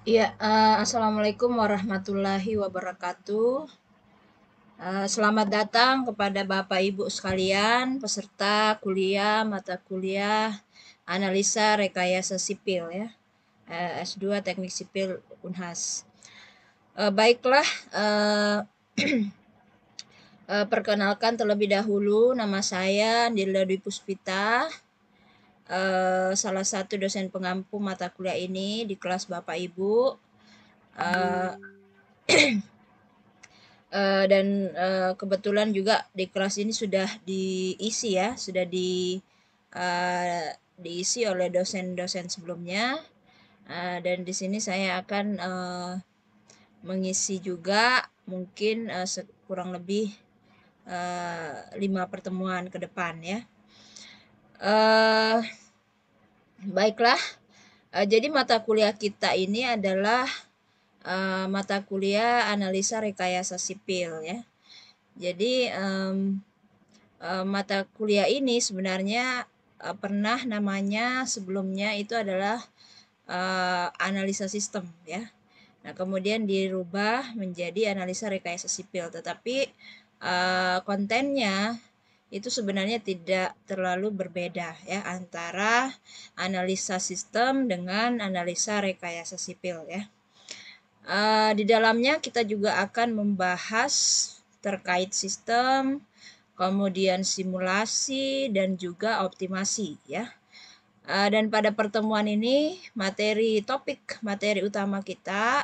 Iya, assalamualaikum warahmatullahi wabarakatuh. Selamat datang kepada Bapak Ibu sekalian, peserta kuliah mata kuliah analisa rekayasa sipil ya, S2 Teknik Sipil Unhas. Baiklah, eh, perkenalkan terlebih dahulu nama saya Nilda Dwi Puspita, salah satu dosen pengampu mata kuliah ini di kelas Bapak Ibu. Eh, dan kebetulan juga di kelas ini sudah diisi ya, sudah diisi oleh dosen-dosen sebelumnya. Dan di sini saya akan mengisi juga mungkin kurang lebih 5 pertemuan ke depan ya. Baiklah, jadi mata kuliah kita ini adalah mata kuliah analisa rekayasa sipil ya. Jadi mata kuliah ini sebenarnya pernah namanya sebelumnya itu adalah analisa sistem ya. Nah, kemudian dirubah menjadi analisa rekayasa sipil, tetapi kontennya itu sebenarnya tidak terlalu berbeda ya antara analisa sistem dengan analisa rekayasa sipil ya. Di dalamnya kita juga akan membahas terkait sistem, kemudian simulasi dan juga optimasi ya. Dan pada pertemuan ini materi utama kita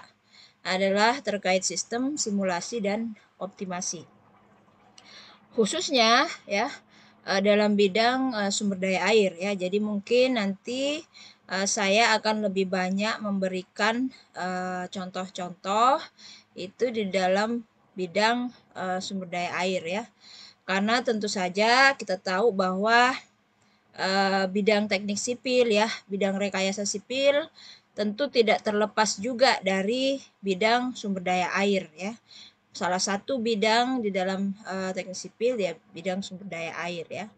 adalah terkait sistem, simulasi dan optimasi. Khususnya ya dalam bidang sumber daya air ya. Jadi mungkin nanti saya akan lebih banyak memberikan contoh-contoh itu di dalam bidang sumber daya air ya. Karena tentu saja kita tahu bahwa bidang teknik sipil ya, bidang rekayasa sipil tentu tidak terlepas juga dari bidang sumber daya air ya. Salah satu bidang di dalam teknik sipil ya bidang sumber daya air ya.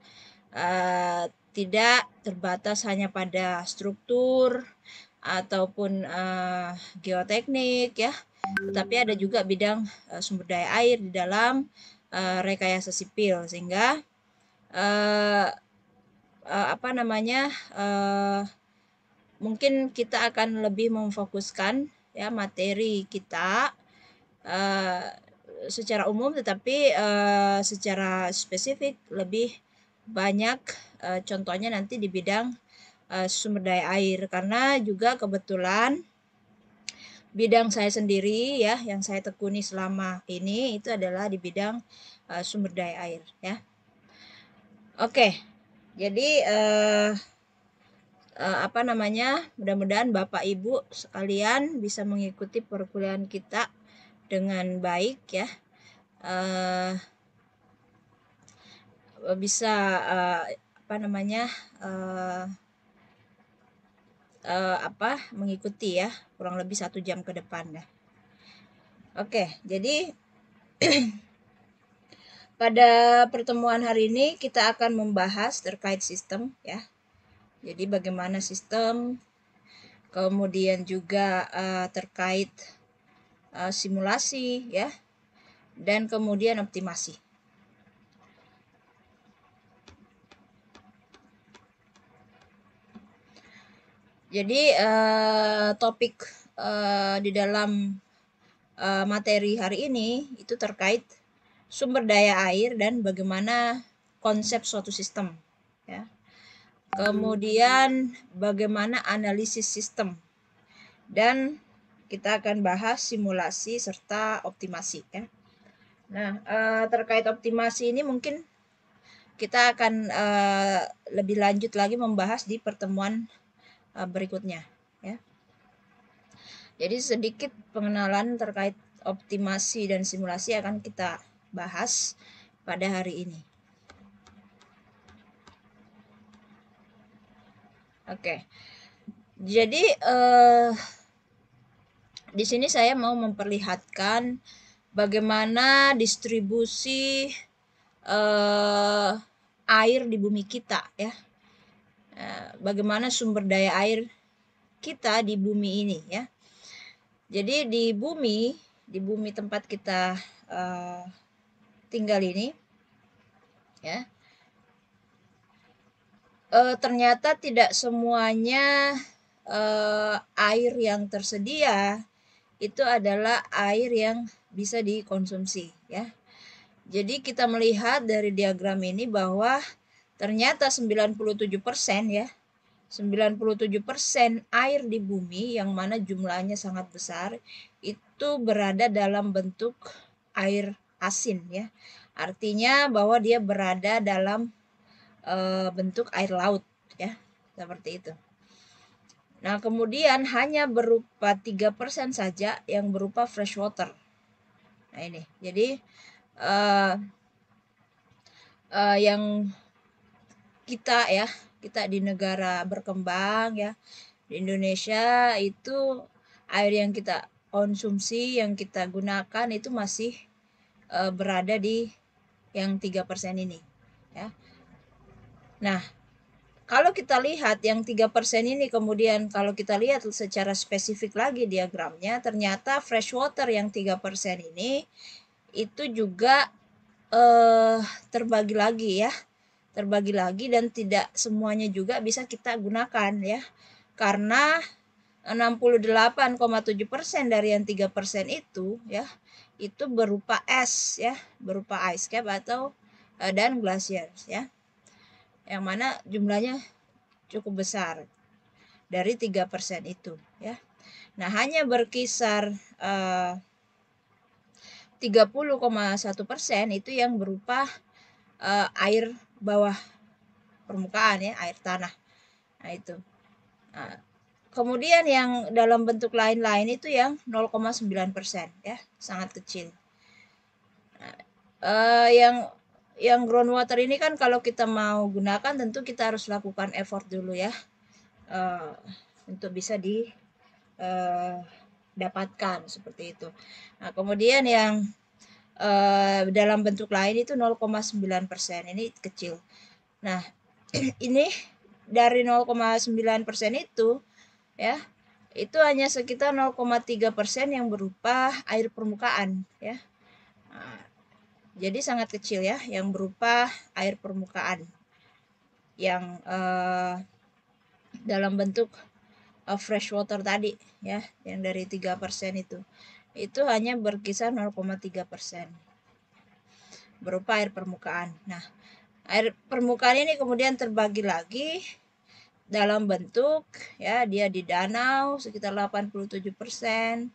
Tidak terbatas hanya pada struktur ataupun geoteknik ya, tetapi ada juga bidang sumber daya air di dalam rekayasa sipil, sehingga mungkin kita akan lebih memfokuskan ya materi kita secara umum, tetapi secara spesifik lebih banyak contohnya nanti di bidang sumber daya air, karena juga kebetulan bidang saya sendiri ya yang saya tekuni selama ini itu adalah di bidang sumber daya air ya. Oke, jadi mudah-mudahan Bapak Ibu sekalian bisa mengikuti perkuliahan kita dengan baik ya. Bisa mengikuti ya kurang lebih 1 jam ke depan ya. Oke, jadi pada pertemuan hari ini kita akan membahas terkait sistem ya. Jadi bagaimana sistem, kemudian juga terkait simulasi ya, dan kemudian optimasi. Jadi topik di dalam materi hari ini itu terkait sumber daya air dan bagaimana konsep suatu sistem ya. Kemudian bagaimana analisis sistem, dan kita akan bahas simulasi serta optimasi ya. Nah, terkait optimasi ini mungkin kita akan lebih lanjut lagi membahas di pertemuan berikutnya ya. Jadi sedikit pengenalan terkait optimasi dan simulasi akan kita bahas pada hari ini. Oke. Jadi di sini saya mau memperlihatkan bagaimana distribusi air di bumi kita ya. Bagaimana sumber daya air kita di bumi ini ya. Jadi di bumi tempat kita tinggal ini, ya, ternyata tidak semuanya air yang tersedia itu adalah air yang bisa dikonsumsi, ya. Jadi kita melihat dari diagram ini bahwa ternyata 97% ya, 97% air di bumi yang mana jumlahnya sangat besar itu berada dalam bentuk air asin, ya. Artinya bahwa dia berada dalam bentuk air laut, ya, seperti itu. Nah, kemudian hanya berupa 3% saja yang berupa fresh water. Nah, ini. Jadi yang kita di negara berkembang, ya, di Indonesia itu air yang kita konsumsi, yang kita gunakan itu masih berada di yang 3% ini, ya. Nah, kalau kita lihat yang 3% ini, kemudian kalau kita lihat secara spesifik lagi diagramnya, ternyata fresh water yang 3% ini itu juga terbagi lagi, ya. Terbagi lagi dan tidak semuanya juga bisa kita gunakan, ya. Karena 68,7% dari yang 3% itu, ya, itu berupa es, ya, berupa ice cap atau dan glaciers, ya. Yang mana jumlahnya cukup besar dari 3% itu, ya. Nah, hanya berkisar 30,1% itu yang berupa air bawah permukaan, ya, air tanah. Nah, itu. Nah, kemudian yang dalam bentuk lain-lain itu yang 0,9%, ya, sangat kecil. Nah, yang groundwater ini kan kalau kita mau gunakan tentu kita harus lakukan effort dulu, ya, untuk bisa didapatkan seperti itu. Nah, kemudian yang dalam bentuk lain itu 0,9%, ini kecil. Nah, ini dari 0,9% itu, ya, itu hanya sekitar 0,3% yang berupa air permukaan, ya. Nah, jadi sangat kecil, ya, yang berupa air permukaan yang dalam bentuk fresh water tadi, ya, yang dari 3% itu hanya berkisar 0,3% berupa air permukaan. Nah, air permukaan ini kemudian terbagi lagi dalam bentuk, ya, dia di danau sekitar 87%,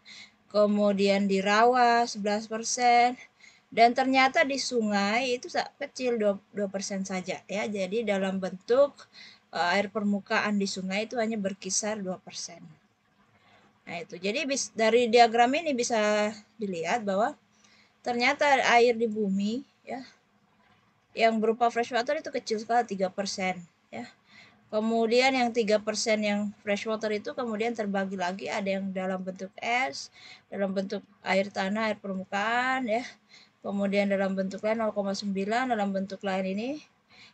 kemudian di rawa 11%, dan ternyata di sungai itu kecil 2% saja, ya. Jadi dalam bentuk air permukaan di sungai itu hanya berkisar 2%. Nah, itu. Jadi dari diagram ini bisa dilihat bahwa ternyata air di bumi, ya, yang berupa fresh water itu kecil sekali, 3%, ya. Kemudian yang 3% yang fresh water itu kemudian terbagi lagi, ada yang dalam bentuk es, dalam bentuk air tanah, air permukaan, ya. Kemudian dalam bentuk lain 0,9, dalam bentuk lain ini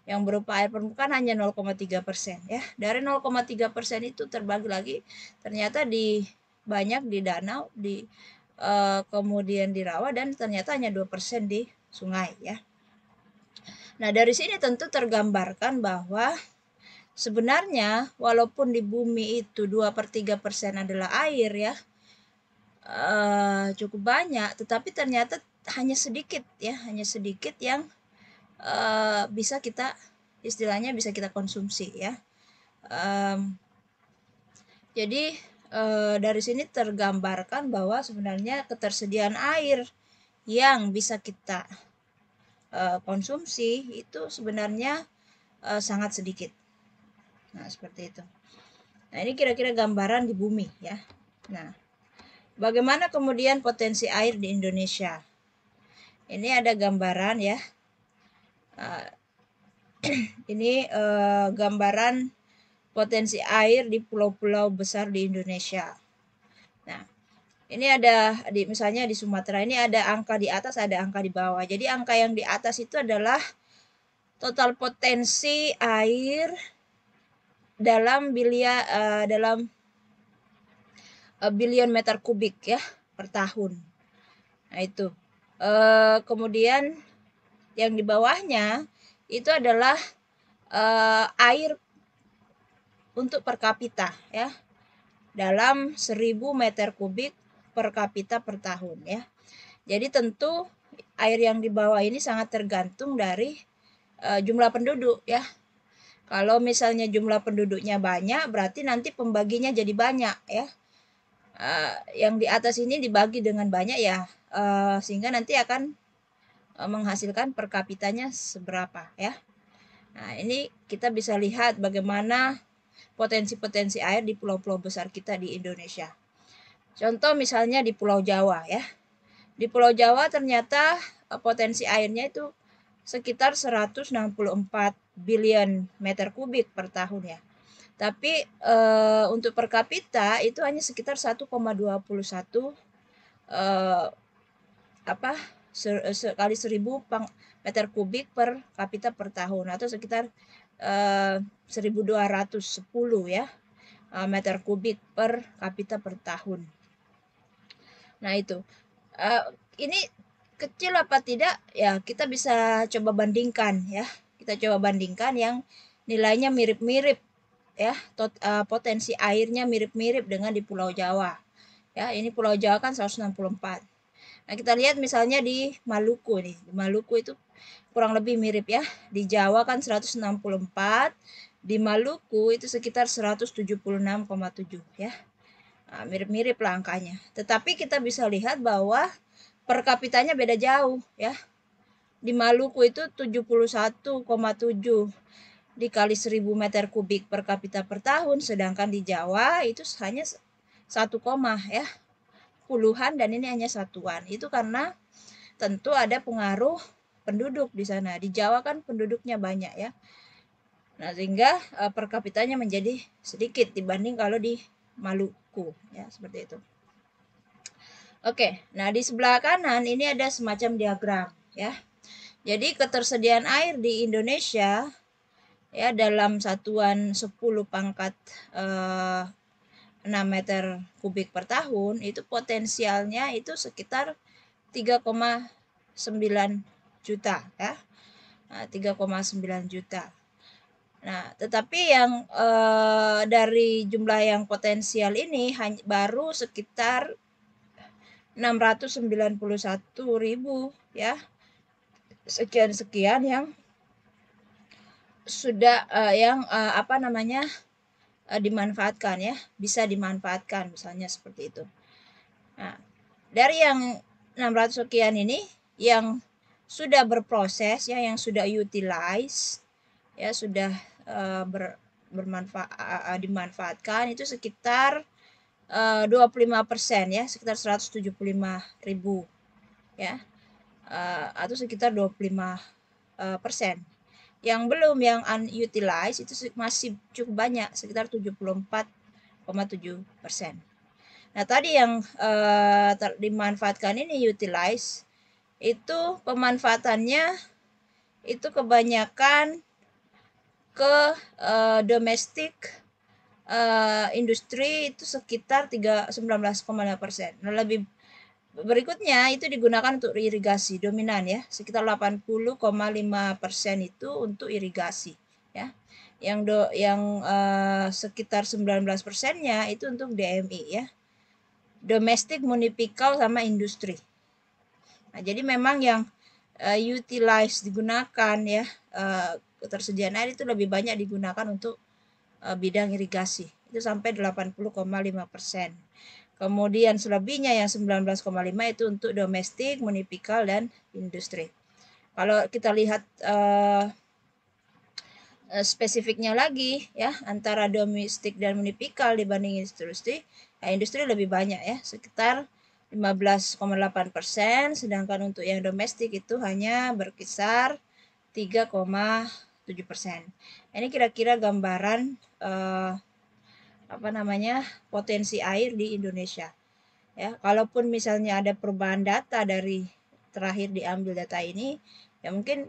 yang berupa air permukaan hanya 0,3%, ya. Dari 0,3% itu terbagi lagi ternyata banyak di danau, kemudian di rawa, dan ternyata hanya 2% di sungai, ya. Nah, dari sini tentu tergambarkan bahwa sebenarnya walaupun di bumi itu 2/3% adalah air, ya, cukup banyak, tetapi ternyata hanya sedikit, ya, hanya sedikit yang bisa kita, istilahnya bisa kita konsumsi, ya. Jadi dari sini tergambarkan bahwa sebenarnya ketersediaan air yang bisa kita konsumsi itu sebenarnya sangat sedikit. Nah, seperti itu. Nah, ini kira-kira gambaran di bumi, ya. Nah, bagaimana kemudian potensi air di Indonesia? Ini ada gambaran, ya. Ini gambaran potensi air di pulau-pulau besar di Indonesia. Nah, ini ada misalnya di Sumatera ini ada angka di atas, ada angka di bawah. Jadi angka yang di atas itu adalah total potensi air dalam billion meter kubik ya per tahun. Nah itu. Kemudian yang di bawahnya itu adalah air untuk per kapita ya, dalam 1000 meter kubik per kapita per tahun ya. Jadi tentu air yang di bawah ini sangat tergantung dari jumlah penduduk ya. Kalau misalnya jumlah penduduknya banyak, berarti nanti pembaginya jadi banyak ya. Yang di atas ini dibagi dengan banyak ya, sehingga nanti akan menghasilkan per kapitanya seberapa ya. Nah, ini kita bisa lihat bagaimana potensi-potensi air di pulau-pulau besar kita di Indonesia. Contoh misalnya di Pulau Jawa ya. Di Pulau Jawa ternyata potensi airnya itu sekitar 164 billion meter kubik per tahun ya. Tapi untuk per kapita itu hanya sekitar 1,21 kali 1000 meter kubik per kapita per tahun, atau sekitar 1210 ya meter kubik per kapita per tahun. Nah itu ini kecil apa tidak ya, kita bisa coba bandingkan ya. Kita coba bandingkan yang nilainya mirip-mirip ya, potensi airnya mirip-mirip dengan di Pulau Jawa. Ya, ini Pulau Jawa kan 164. Nah, kita lihat misalnya di Maluku nih. Di Maluku itu kurang lebih mirip ya. Di Jawa kan 164, di Maluku itu sekitar 176,7 ya. Nah, mirip-mirip lah angkanya. Tetapi kita bisa lihat bahwa per kapitanya beda jauh ya. Di Maluku itu 71,7 dikali 1000 meter kubik per kapita per tahun, sedangkan di Jawa itu hanya 1, ya, puluhan, dan ini hanya satuan. Itu karena tentu ada pengaruh penduduk di sana. Di Jawa kan penduduknya banyak ya. Nah, sehingga per kapitanya menjadi sedikit dibanding kalau di Maluku ya, seperti itu. Oke, nah di sebelah kanan ini ada semacam diagram ya. Jadi ketersediaan air di Indonesia ya dalam satuan 10 pangkat 6 meter kubik per tahun itu potensialnya itu sekitar 3,9 juta ya. Nah, 3,9 juta. Nah, tetapi yang dari jumlah yang potensial ini baru sekitar 691.000 ya. Sekian-sekian yang sudah dimanfaatkan ya, bisa dimanfaatkan misalnya seperti itu. Nah, dari yang 600 sekian ini yang sudah berproses ya, yang sudah utilize ya, sudah dimanfaatkan itu sekitar 25% ya, sekitar 175.000 ya, atau sekitar 25%. Yang belum, yang unutilized itu masih cukup banyak, sekitar 74,7%. Nah, tadi yang dimanfaatkan ini utilize, itu pemanfaatannya itu kebanyakan ke domestik industri itu sekitar 19,5%. Nah, lebih berikutnya itu digunakan untuk irigasi dominan ya, sekitar 80,5% itu untuk irigasi ya. Yang sekitar 19%-nya itu untuk DMI ya, domestic municipal sama industri. Nah, jadi memang yang utilize digunakan ya, ketersediaan air itu lebih banyak digunakan untuk bidang irigasi, itu sampai 80,5%. Kemudian selebihnya yang 19,5 itu untuk domestik, municipal, dan industri. Kalau kita lihat spesifiknya lagi ya, antara domestik dan municipal dibanding industri, industri lebih banyak ya, sekitar 15,8%, sedangkan untuk yang domestik itu hanya berkisar 3,7%. Ini kira-kira gambaran potensi air di Indonesia ya. Kalaupun misalnya ada perubahan data dari terakhir diambil data ini ya, mungkin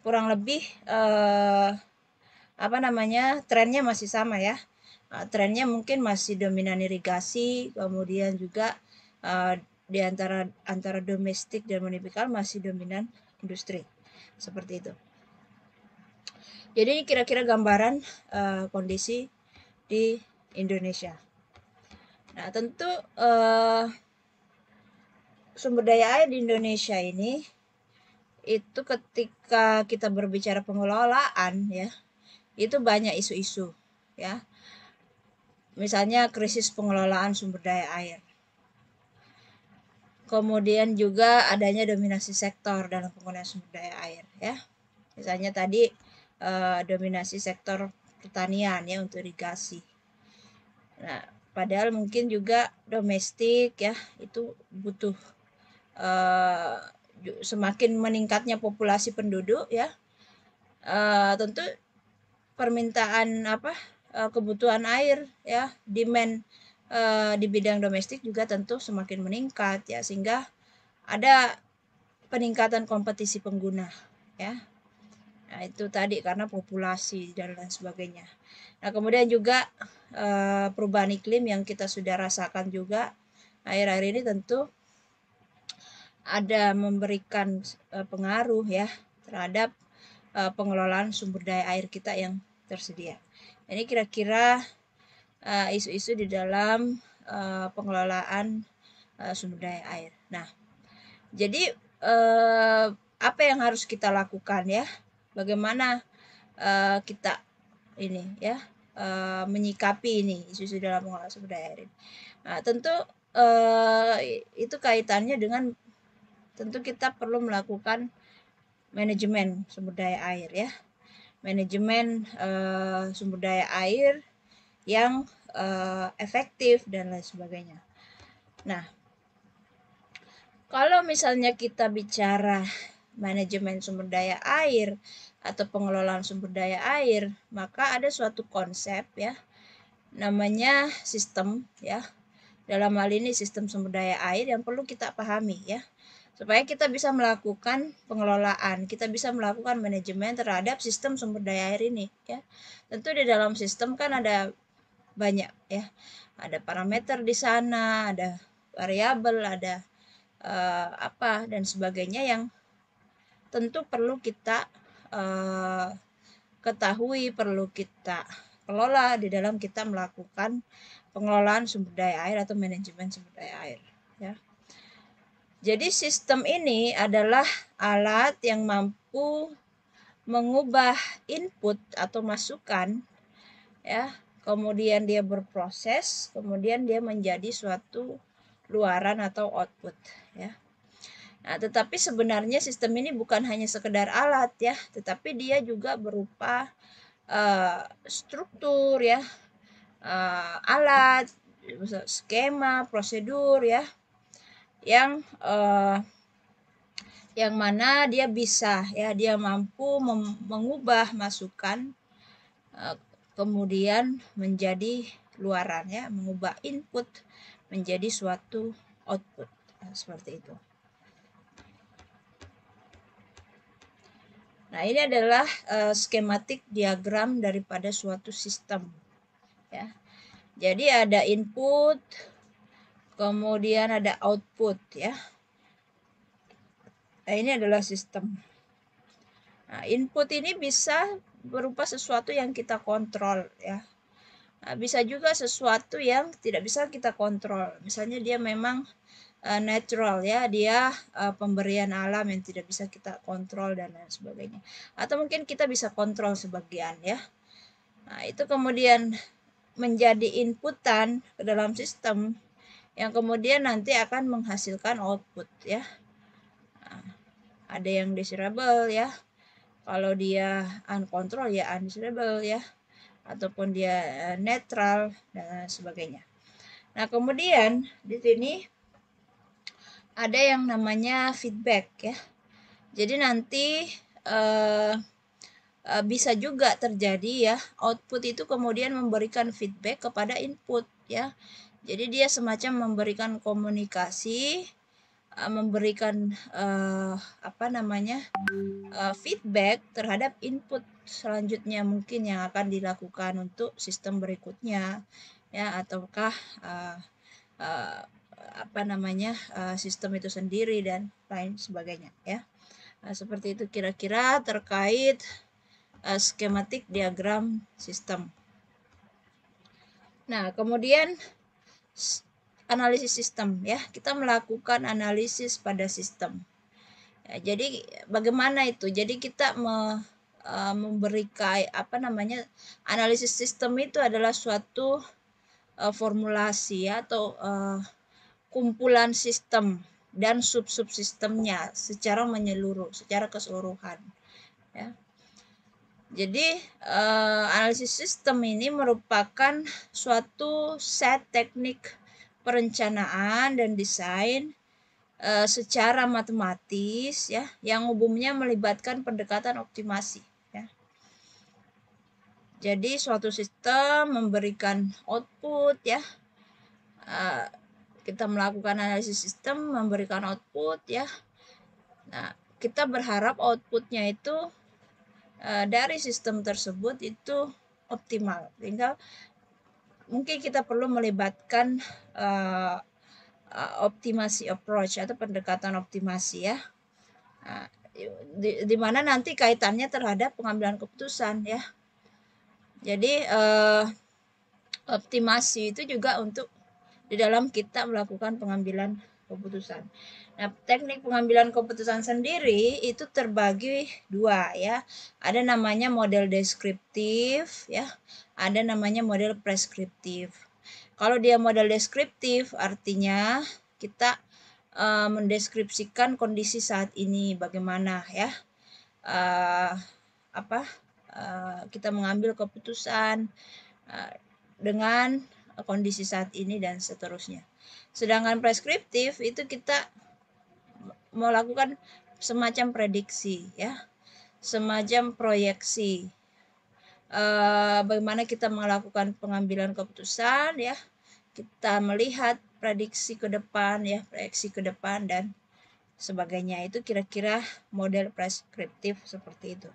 kurang lebih trennya masih sama ya, trennya mungkin masih dominan irigasi, kemudian juga di antara domestik dan monopikal masih dominan industri, seperti itu. Jadi ini kira-kira gambaran kondisi di Indonesia. Nah, tentu sumber daya air di Indonesia ini itu ketika kita berbicara pengelolaan ya, itu banyak isu-isu ya. Misalnya krisis pengelolaan sumber daya air. Kemudian juga adanya dominasi sektor dalam penggunaan sumber daya air ya. Misalnya tadi dominasi sektor pertanian ya untuk irigasi. Nah, padahal mungkin juga domestik ya itu butuh semakin meningkatnya populasi penduduk ya, tentu permintaan kebutuhan air ya, demand di bidang domestik juga tentu semakin meningkat ya, sehingga ada peningkatan kompetisi pengguna ya. Nah, itu tadi karena populasi dan lain sebagainya. Nah, kemudian juga perubahan iklim yang kita sudah rasakan juga akhir-akhir ini tentu ada memberikan pengaruh ya terhadap pengelolaan sumber daya air kita yang tersedia. Ini kira-kira isu-isu di dalam pengelolaan sumber daya air. Nah, jadi apa yang harus kita lakukan ya? Bagaimana kita ini ya menyikapi ini isu-isu dalam pengelolaan sumber daya air. Nah, tentu itu kaitannya dengan tentu kita perlu melakukan manajemen sumber daya air ya. Manajemen sumber daya air yang efektif dan lain sebagainya. Nah, kalau misalnya kita bicara manajemen sumber daya air atau pengelolaan sumber daya air, maka ada suatu konsep ya, namanya sistem ya. Dalam hal ini sistem sumber daya air yang perlu kita pahami ya, supaya kita bisa melakukan pengelolaan, kita bisa melakukan manajemen terhadap sistem sumber daya air ini ya. Tentu di dalam sistem kan ada banyak ya, ada parameter di sana, ada variabel, ada dan sebagainya yang tentu perlu kita ketahui, perlu kita kelola di dalam kita melakukan pengelolaan sumber daya air atau manajemen sumber daya air ya. Jadi sistem ini adalah alat yang mampu mengubah input atau masukan ya, kemudian dia berproses, kemudian dia menjadi suatu luaran atau output ya. Nah, tetapi sebenarnya sistem ini bukan hanya sekedar alat ya, tetapi dia juga berupa struktur ya, alat, skema, prosedur ya, yang mana dia bisa ya, dia mampu mengubah masukan kemudian menjadi luaran ya, mengubah input menjadi suatu output seperti itu. Nah, ini adalah skematik diagram daripada suatu sistem ya. Jadi ada input, kemudian ada output ya. Nah, ini adalah sistem. Nah, input ini bisa berupa sesuatu yang kita kontrol ya. Nah, bisa juga sesuatu yang tidak bisa kita kontrol. Misalnya dia memang natural ya, dia pemberian alam yang tidak bisa kita kontrol dan lain sebagainya. Atau mungkin kita bisa kontrol sebagian ya. Nah, itu kemudian menjadi inputan ke dalam sistem yang kemudian nanti akan menghasilkan output ya. Nah, ada yang desirable ya. Kalau dia uncontrol ya undesirable ya. Ataupun dia netral dan sebagainya. Nah, kemudian di sini ada yang namanya feedback ya. Jadi nanti bisa juga terjadi ya, output itu kemudian memberikan feedback kepada input ya. Jadi dia semacam memberikan komunikasi memberikan feedback terhadap input selanjutnya mungkin yang akan dilakukan untuk sistem berikutnya, ya, ataukah sistem itu sendiri dan lain sebagainya, ya. Seperti itu kira-kira terkait skematik diagram sistem. Nah, kemudian analisis sistem, ya, kita melakukan analisis pada sistem. Ya, jadi bagaimana itu? Jadi kita memberikan analisis sistem itu adalah suatu formulasi, ya, atau kumpulan sistem dan sub-subsistemnya secara menyeluruh, secara keseluruhan, ya. Jadi analisis sistem ini merupakan suatu set teknik perencanaan dan desain secara matematis, ya, yang umumnya melibatkan pendekatan optimasi, ya. Jadi suatu sistem memberikan output, ya. Kita melakukan analisis sistem memberikan output, ya. Nah, kita berharap outputnya itu dari sistem tersebut itu optimal. Tinggal mungkin kita perlu melibatkan optimasi approach atau pendekatan optimasi, ya. Nah, di mana nanti kaitannya terhadap pengambilan keputusan, ya. Jadi optimasi itu juga untuk di dalam kita melakukan pengambilan keputusan. Nah, teknik pengambilan keputusan sendiri itu terbagi dua, ya. Ada namanya model deskriptif, ya. Ada namanya model preskriptif. Kalau dia model deskriptif artinya kita mendeskripsikan kondisi saat ini bagaimana, ya. Kita mengambil keputusan dengan kondisi saat ini dan seterusnya. Sedangkan preskriptif itu kita melakukan semacam prediksi, ya, semacam proyeksi. Bagaimana kita melakukan pengambilan keputusan, ya, kita melihat prediksi ke depan, ya, proyeksi ke depan dan sebagainya. Itu kira-kira model preskriptif seperti itu.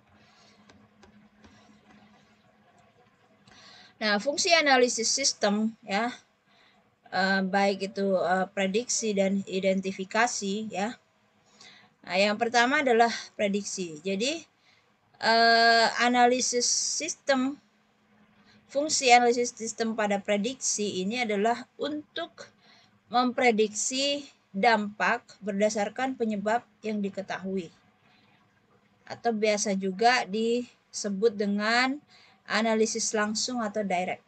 Nah, fungsi analisis sistem, ya, baik itu prediksi dan identifikasi, ya. Nah, yang pertama adalah prediksi. Jadi analisis sistem, fungsi analisis sistem pada prediksi ini adalah untuk memprediksi dampak berdasarkan penyebab yang diketahui, atau biasa juga disebut dengan analisis langsung atau direct.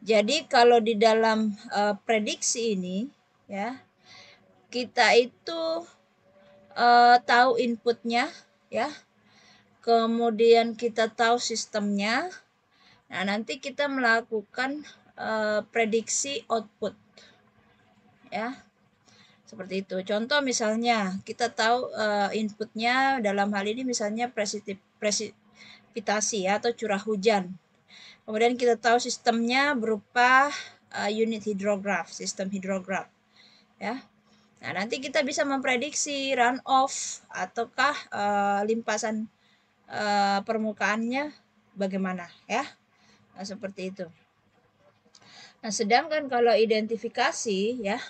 Jadi kalau di dalam prediksi ini, ya, kita itu tahu inputnya, ya, kemudian kita tahu sistemnya. Nah, nanti kita melakukan prediksi output, ya, seperti itu. Contoh misalnya kita tahu inputnya dalam hal ini misalnya presipitasi, ya, atau curah hujan. Kemudian kita tahu sistemnya berupa unit hidrograf, sistem hidrograf, ya. Nah, nanti kita bisa memprediksi runoff ataukah limpasan permukaannya bagaimana, ya. Nah, seperti itu. Nah, sedangkan kalau identifikasi, ya,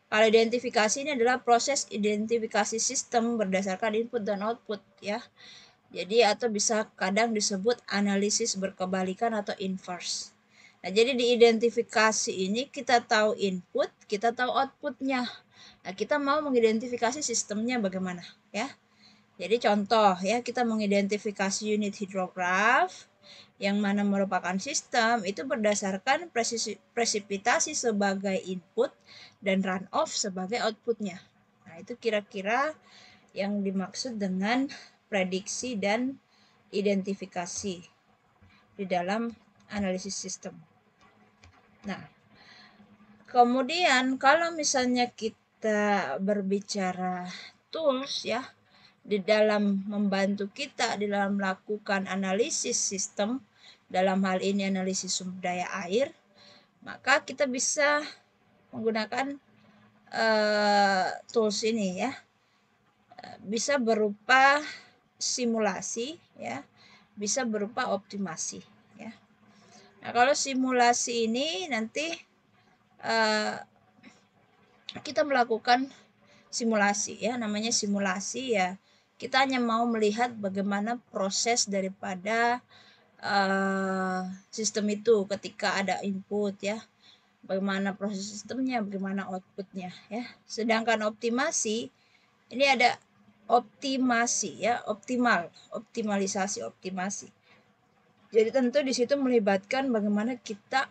kalau identifikasi ini adalah proses identifikasi sistem berdasarkan input dan output, ya. Jadi atau bisa kadang disebut analisis berkebalikan atau inverse. Nah, jadi di identifikasi ini kita tahu input, kita tahu outputnya. Nah, kita mau mengidentifikasi sistemnya bagaimana, ya. Jadi contoh, ya, kita mengidentifikasi unit hidrograf yang mana merupakan sistem itu berdasarkan presipitasi sebagai input dan runoff sebagai outputnya. Nah, itu kira-kira yang dimaksud dengan prediksi dan identifikasi di dalam analisis sistem. Nah, kemudian kalau misalnya kita berbicara tools, ya, di dalam membantu kita di dalam melakukan analisis sistem, dalam hal ini analisis sumber daya air, maka kita bisa menggunakan tools ini ya. Bisa berupa simulasi ya, bisa berupa optimasi ya. Nah, kalau simulasi ini nanti kita melakukan simulasi ya, namanya simulasi ya. Kita hanya mau melihat bagaimana proses daripada sistem itu ketika ada input ya, bagaimana proses sistemnya, bagaimana outputnya ya. Sedangkan optimasi ini ada optimasi ya, optimalisasi, optimasi. Jadi tentu di situ melibatkan bagaimana kita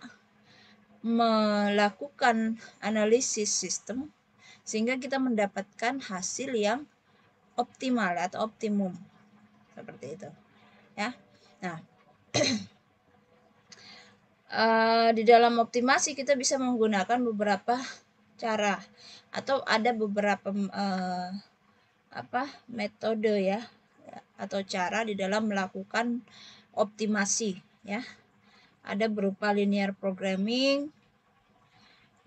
melakukan analisis sistem sehingga kita mendapatkan hasil yang optimal atau optimum seperti itu ya. Nah, di dalam optimasi kita bisa menggunakan beberapa cara atau ada beberapa metode ya atau cara di dalam melakukan optimasi ya. Ada berupa linear programming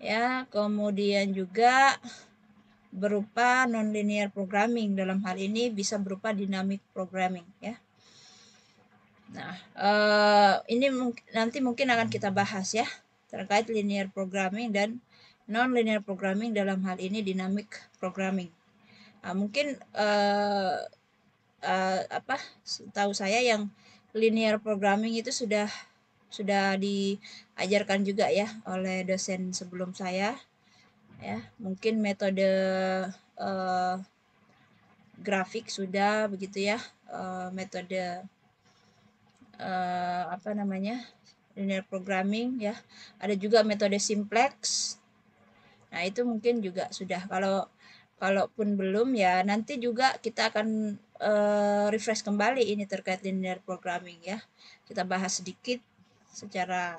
ya, kemudian juga berupa non-linear programming, dalam hal ini bisa berupa dynamic programming ya. Nah, ini nanti mungkin akan kita bahas ya terkait linear programming dan non-linear programming, dalam hal ini dynamic programming. Nah, mungkin tahu saya yang linear programming itu sudah diajarkan juga ya oleh dosen sebelum saya ya. Mungkin metode grafik sudah begitu ya, metode linear programming ya. Ada juga metode simplex. Nah, itu mungkin juga sudah. Kalaupun belum ya nanti juga kita akan refresh kembali ini terkait linear programming ya. Kita bahas sedikit secara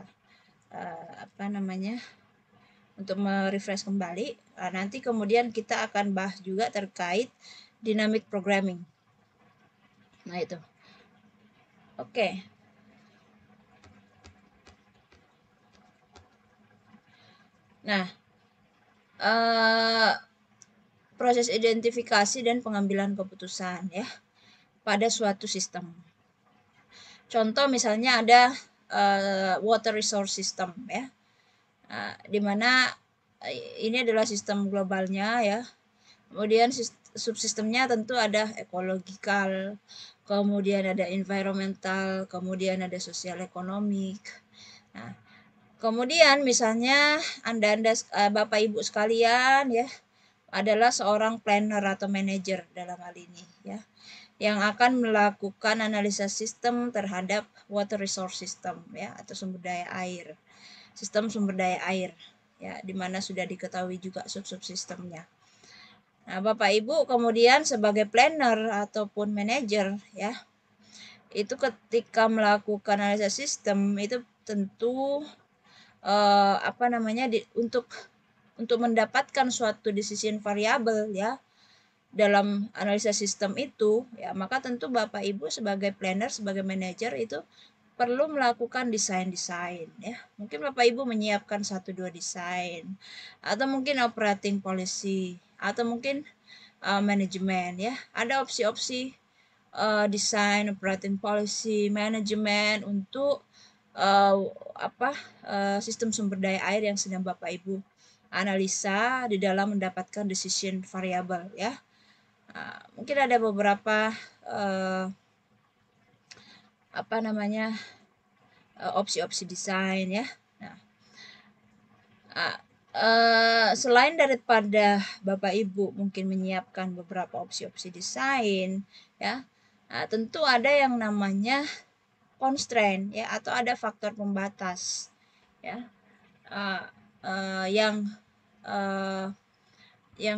untuk merefresh kembali. Nah, nanti kemudian kita akan bahas juga terkait dynamic programming. Nah, itu. Oke. Nah, proses identifikasi dan pengambilan keputusan ya pada suatu sistem. Contoh misalnya ada water resource system ya, di mana ini adalah sistem globalnya ya. Kemudian subsistemnya tentu ada ekologikal, kemudian ada environmental, kemudian ada sosial ekonomik. Nah, kemudian misalnya Anda Bapak Ibu sekalian ya adalah seorang planner atau manajer dalam hal ini ya, yang akan melakukan analisa sistem terhadap water resource system ya, atau sumber daya air. Sistem sumber daya air ya, di mana sudah diketahui juga sub-subsistemnya. Nah, Bapak Ibu kemudian sebagai planner ataupun manajer ya, itu ketika melakukan analisa sistem itu tentu untuk mendapatkan suatu decision variable ya dalam analisa sistem itu ya, maka tentu Bapak Ibu sebagai planner, sebagai manajer itu perlu melakukan desain ya. Mungkin Bapak Ibu menyiapkan 1-2 desain, atau mungkin operating policy, atau mungkin manajemen ya. Ada opsi-opsi desain, operating policy, manajemen untuk sistem sumber daya air yang sedang Bapak Ibu analisa di dalam mendapatkan decision variable ya. Mungkin ada beberapa opsi-opsi desain ya. Nah, selain daripada Bapak Ibu mungkin menyiapkan beberapa opsi-opsi desain ya, tentu ada yang namanya constraint ya, atau ada faktor pembatas ya, yang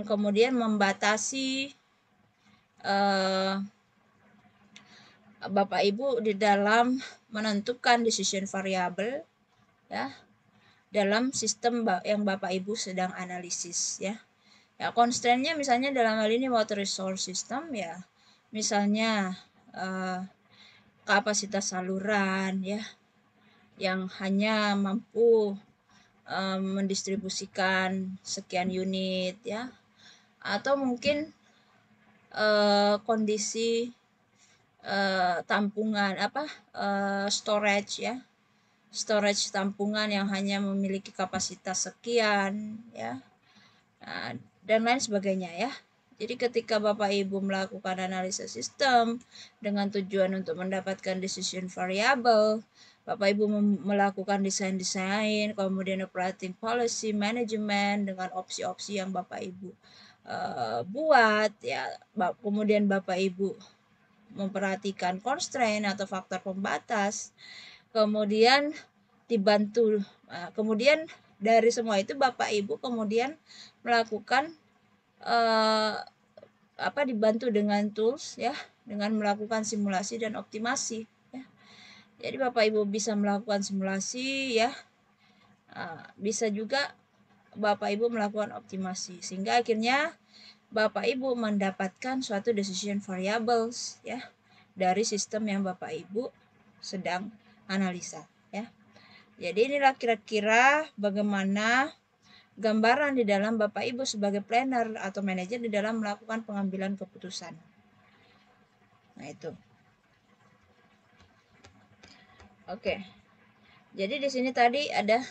kemudian membatasi Bapak Ibu di dalam menentukan decision variable ya dalam sistem yang Bapak Ibu sedang analisis ya. Ya, constraint-nya misalnya dalam hal ini water resource system ya, misalnya kapasitas saluran ya yang hanya mampu mendistribusikan sekian unit ya, atau mungkin kondisi tampungan storage ya, storage tampungan yang hanya memiliki kapasitas sekian ya, dan lain sebagainya ya. Jadi ketika Bapak Ibu melakukan analisis sistem dengan tujuan untuk mendapatkan decision variable, Bapak Ibu melakukan desain-desain, kemudian operating policy management dengan opsi-opsi yang Bapak Ibu buat ya. Kemudian Bapak Ibu memperhatikan constraint atau faktor pembatas, kemudian dibantu. Kemudian dari semua itu Bapak Ibu kemudian melakukan dibantu dengan tools ya, dengan melakukan simulasi dan optimasi ya. Jadi Bapak Ibu bisa melakukan simulasi ya, bisa juga Bapak Ibu melakukan optimasi, sehingga akhirnya Bapak Ibu mendapatkan suatu decision variables ya dari sistem yang Bapak Ibu sedang analisa ya. Jadi inilah kira-kira bagaimana gambaran di dalam Bapak Ibu sebagai planner atau manajer di dalam melakukan pengambilan keputusan. Nah itu. Oke. Jadi di sini tadi ada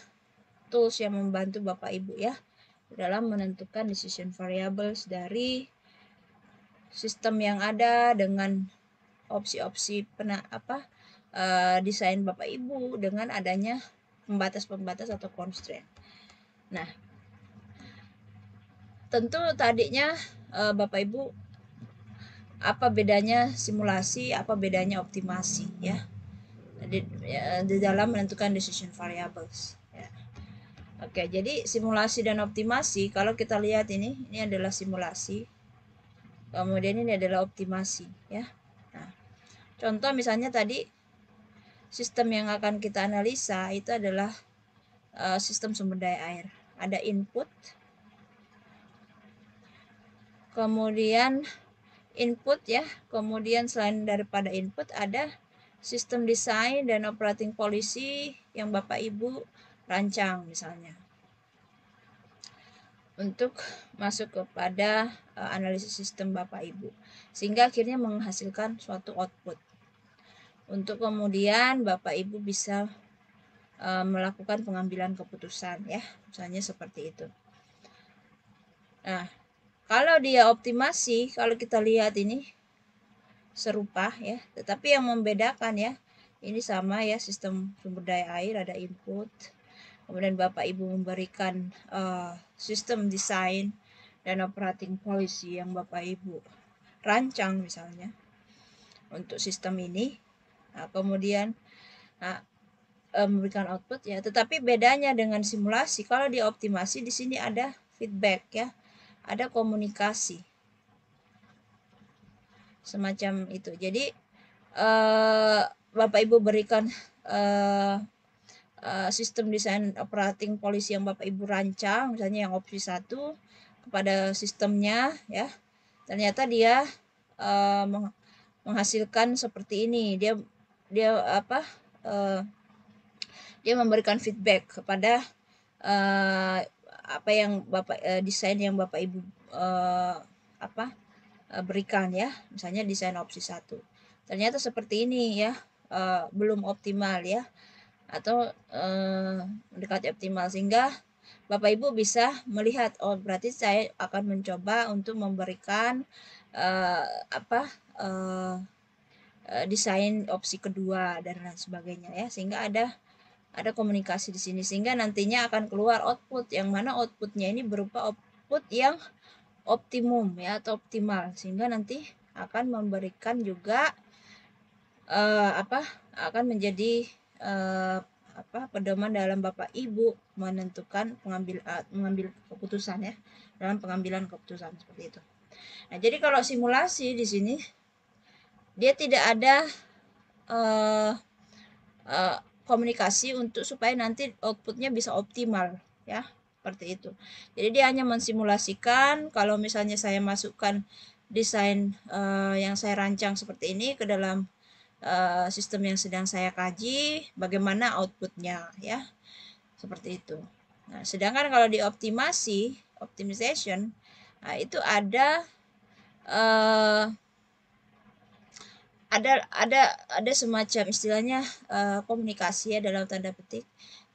tools yang membantu Bapak Ibu ya dalam menentukan decision variables dari sistem yang ada dengan opsi-opsi desain Bapak Ibu dengan adanya pembatas-pembatas atau constraint. Nah, tentu tadinya Bapak Ibu, apa bedanya simulasi, apa bedanya optimasi ya di dalam menentukan decision variables ya. Oke, jadi simulasi dan optimasi, kalau kita lihat ini adalah simulasi, kemudian ini adalah optimasi ya. Nah, contoh misalnya tadi sistem yang akan kita analisa itu adalah sistem sumber daya air. Ada input, kemudian input ya, kemudian selain daripada input ada sistem desain dan operating policy yang Bapak Ibu rancang misalnya untuk masuk kepada analisis sistem Bapak Ibu, sehingga akhirnya menghasilkan suatu output untuk kemudian Bapak Ibu bisa melakukan pengambilan keputusan ya, misalnya seperti itu. Nah, kalau dia optimasi, kalau kita lihat ini serupa ya, tetapi yang membedakan ya, ini sama ya, sistem sumber daya air ada input, kemudian Bapak Ibu memberikan sistem desain dan operating policy yang Bapak Ibu rancang misalnya untuk sistem ini. Nah, kemudian memberikan output ya, tetapi bedanya dengan simulasi, kalau di optimasi di sini ada feedback ya, ada komunikasi semacam itu. Jadi Bapak Ibu berikan sistem desain operating policy yang Bapak Ibu rancang, misalnya yang opsi 1 kepada sistemnya ya, ternyata dia menghasilkan seperti ini, dia memberikan feedback kepada apa yang Bapak desain yang Bapak Ibu berikan ya, misalnya desain opsi 1 ternyata seperti ini ya, belum optimal ya, atau mendekati optimal, sehingga Bapak Ibu bisa melihat, oh berarti saya akan mencoba untuk memberikan desain opsi kedua dan lain sebagainya ya, sehingga ada komunikasi di sini, sehingga nantinya akan keluar output yang mana outputnya ini berupa output yang optimum ya atau optimal, sehingga nanti akan memberikan juga akan menjadi pedoman dalam Bapak Ibu menentukan mengambil keputusan ya, dalam pengambilan keputusan seperti itu. Nah, jadi kalau simulasi di sini dia tidak ada komunikasi untuk supaya nanti outputnya bisa optimal ya, seperti itu. Jadi dia hanya mensimulasikan, kalau misalnya saya masukkan desain yang saya rancang seperti ini ke dalam sistem yang sedang saya kaji, bagaimana outputnya ya, seperti itu. Nah, sedangkan kalau di optimization, nah itu eh, ada semacam istilahnya komunikasi ya dalam tanda petik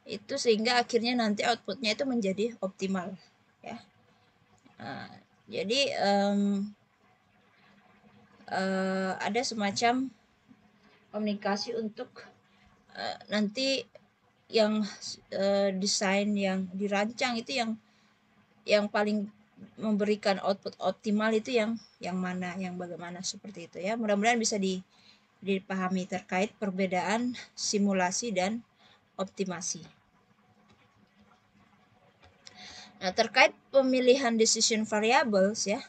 itu, sehingga akhirnya nanti outputnya itu menjadi optimal ya. Nah, jadi ada semacam komunikasi untuk nanti yang desain yang dirancang itu yang paling memberikan output optimal itu yang mana, yang bagaimana, seperti itu ya. Mudah-mudahan bisa dipahami terkait perbedaan simulasi dan optimasi. Nah, terkait pemilihan decision variables ya,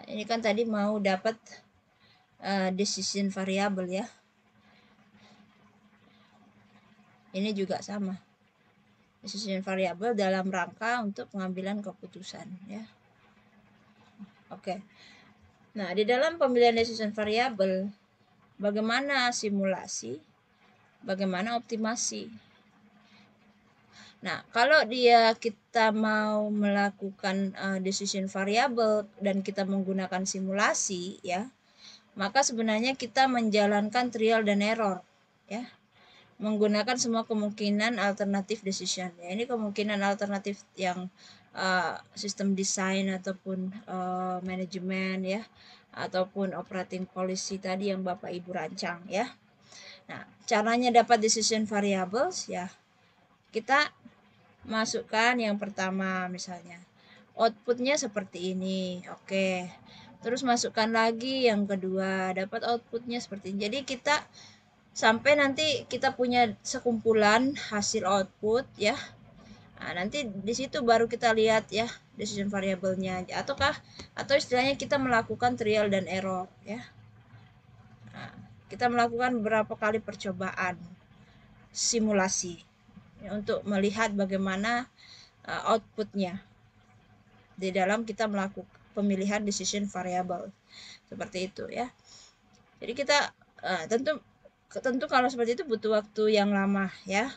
ini kan tadi mau dapat decision variable ya. Ini juga sama. Decision variable dalam rangka untuk pengambilan keputusan ya. Oke. Nah, di dalam pemilihan decision variable, bagaimana simulasi, bagaimana optimasi. Nah, kalau kita mau melakukan decision variable dan kita menggunakan simulasi ya, maka sebenarnya kita menjalankan trial dan error ya, menggunakan semua kemungkinan alternatif decision ya. Ini kemungkinan alternatif yang sistem desain ataupun manajemen ya, ataupun operating policy tadi yang Bapak Ibu rancang ya. Nah, caranya dapat decision variables ya, kita masukkan yang pertama misalnya outputnya seperti ini, oke. Terus masukkan lagi yang kedua, dapat outputnya seperti ini. Jadi kita sampai nanti kita punya sekumpulan hasil output ya. Nah, nanti di situ baru kita lihat ya decision variabelnya, atau istilahnya kita melakukan trial dan error ya. Nah, kita melakukan beberapa kali percobaan simulasi ya, untuk melihat bagaimana outputnya di dalam kita melakukan pemilihan decision variable seperti itu ya. Jadi kita tentu kalau seperti itu butuh waktu yang lama ya,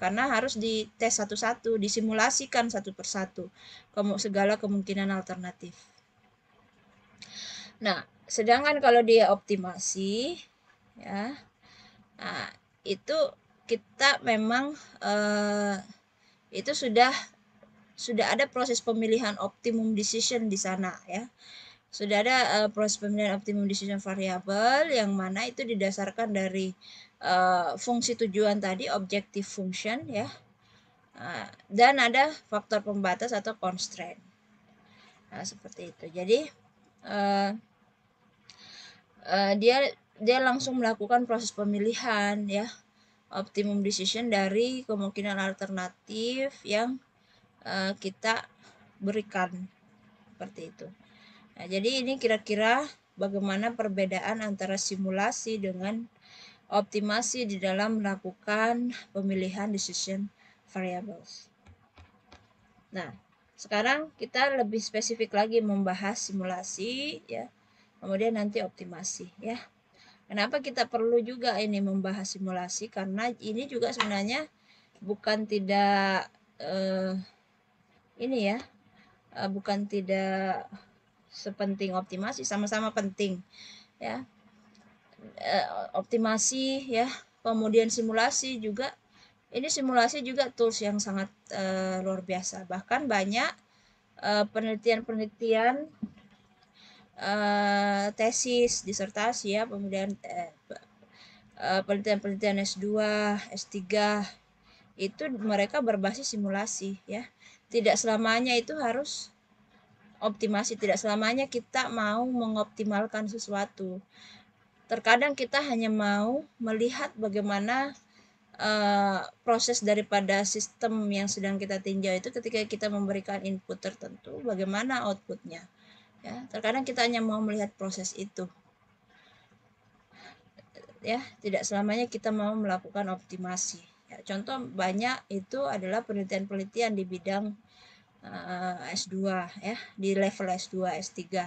karena harus dites satu-satu, disimulasikan satu persatu segala kemungkinan alternatif. Nah, sedangkan kalau dia optimasi ya, nah, itu kita memang itu sudah ada proses pemilihan optimum decision di sana ya. Sudah ada proses pemilihan optimum decision variable yang mana itu didasarkan dari fungsi tujuan tadi, objective function ya, dan ada faktor pembatas atau constraint. Nah, seperti itu. Jadi dia langsung melakukan proses pemilihan ya, optimum decision dari kemungkinan alternatif yang kita berikan, seperti itu. Nah, jadi ini kira-kira bagaimana perbedaan antara simulasi dengan optimasi di dalam melakukan pemilihan decision variables. Nah, sekarang kita lebih spesifik lagi membahas simulasi ya, kemudian nanti optimasi ya. Kenapa kita perlu juga ini membahas simulasi? Karena ini juga sebenarnya bukan tidak ini ya, bukan tidak sepenting optimasi, sama-sama penting ya. Optimasi ya, kemudian simulasi juga. Ini simulasi juga tools yang sangat luar biasa. Bahkan banyak penelitian-penelitian tesis, disertasi ya, kemudian penelitian-penelitian S2, S3 itu mereka berbasis simulasi ya. Tidak selamanya itu harus optimasi, tidak selamanya kita mau mengoptimalkan sesuatu. Terkadang kita hanya mau melihat bagaimana proses daripada sistem yang sedang kita tinjau itu ketika kita memberikan input tertentu, bagaimana outputnya ya. Terkadang kita hanya mau melihat proses itu ya, tidak selamanya kita mau melakukan optimasi ya. Contoh banyak itu adalah penelitian-penelitian di bidang S2 ya, di level S2, S3.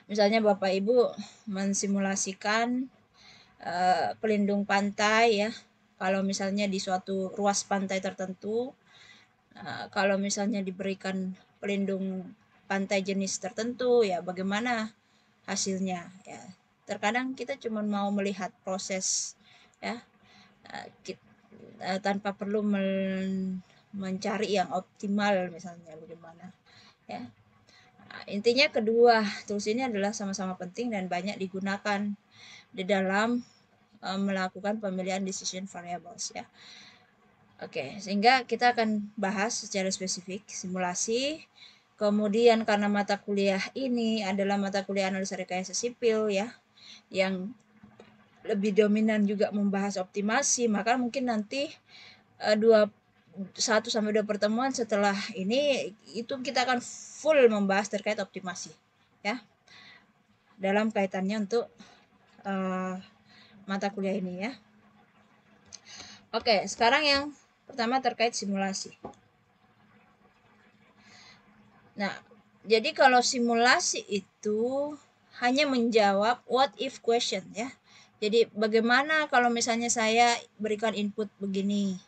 Misalnya Bapak Ibu mensimulasikan pelindung pantai ya, Kalau misalnya di suatu ruas pantai tertentu, kalau misalnya diberikan pelindung pantai jenis tertentu, ya bagaimana hasilnya ya. Terkadang kita cuma mau melihat proses ya, tanpa perlu mencari yang optimal misalnya bagaimana ya. Intinya kedua tools ini adalah sama-sama penting dan banyak digunakan di dalam melakukan pemilihan decision variables ya. Oke, sehingga kita akan bahas secara spesifik simulasi. Kemudian karena mata kuliah ini adalah mata kuliah analisa rekayasa sipil ya, yang lebih dominan juga membahas optimasi, maka mungkin nanti 1-2 pertemuan setelah ini itu kita akan full membahas terkait optimasi ya, dalam kaitannya untuk mata kuliah ini ya. Oke, sekarang yang pertama terkait simulasi. Nah, jadi kalau simulasi itu hanya menjawab what if question ya. Jadi bagaimana kalau misalnya saya berikan input begini,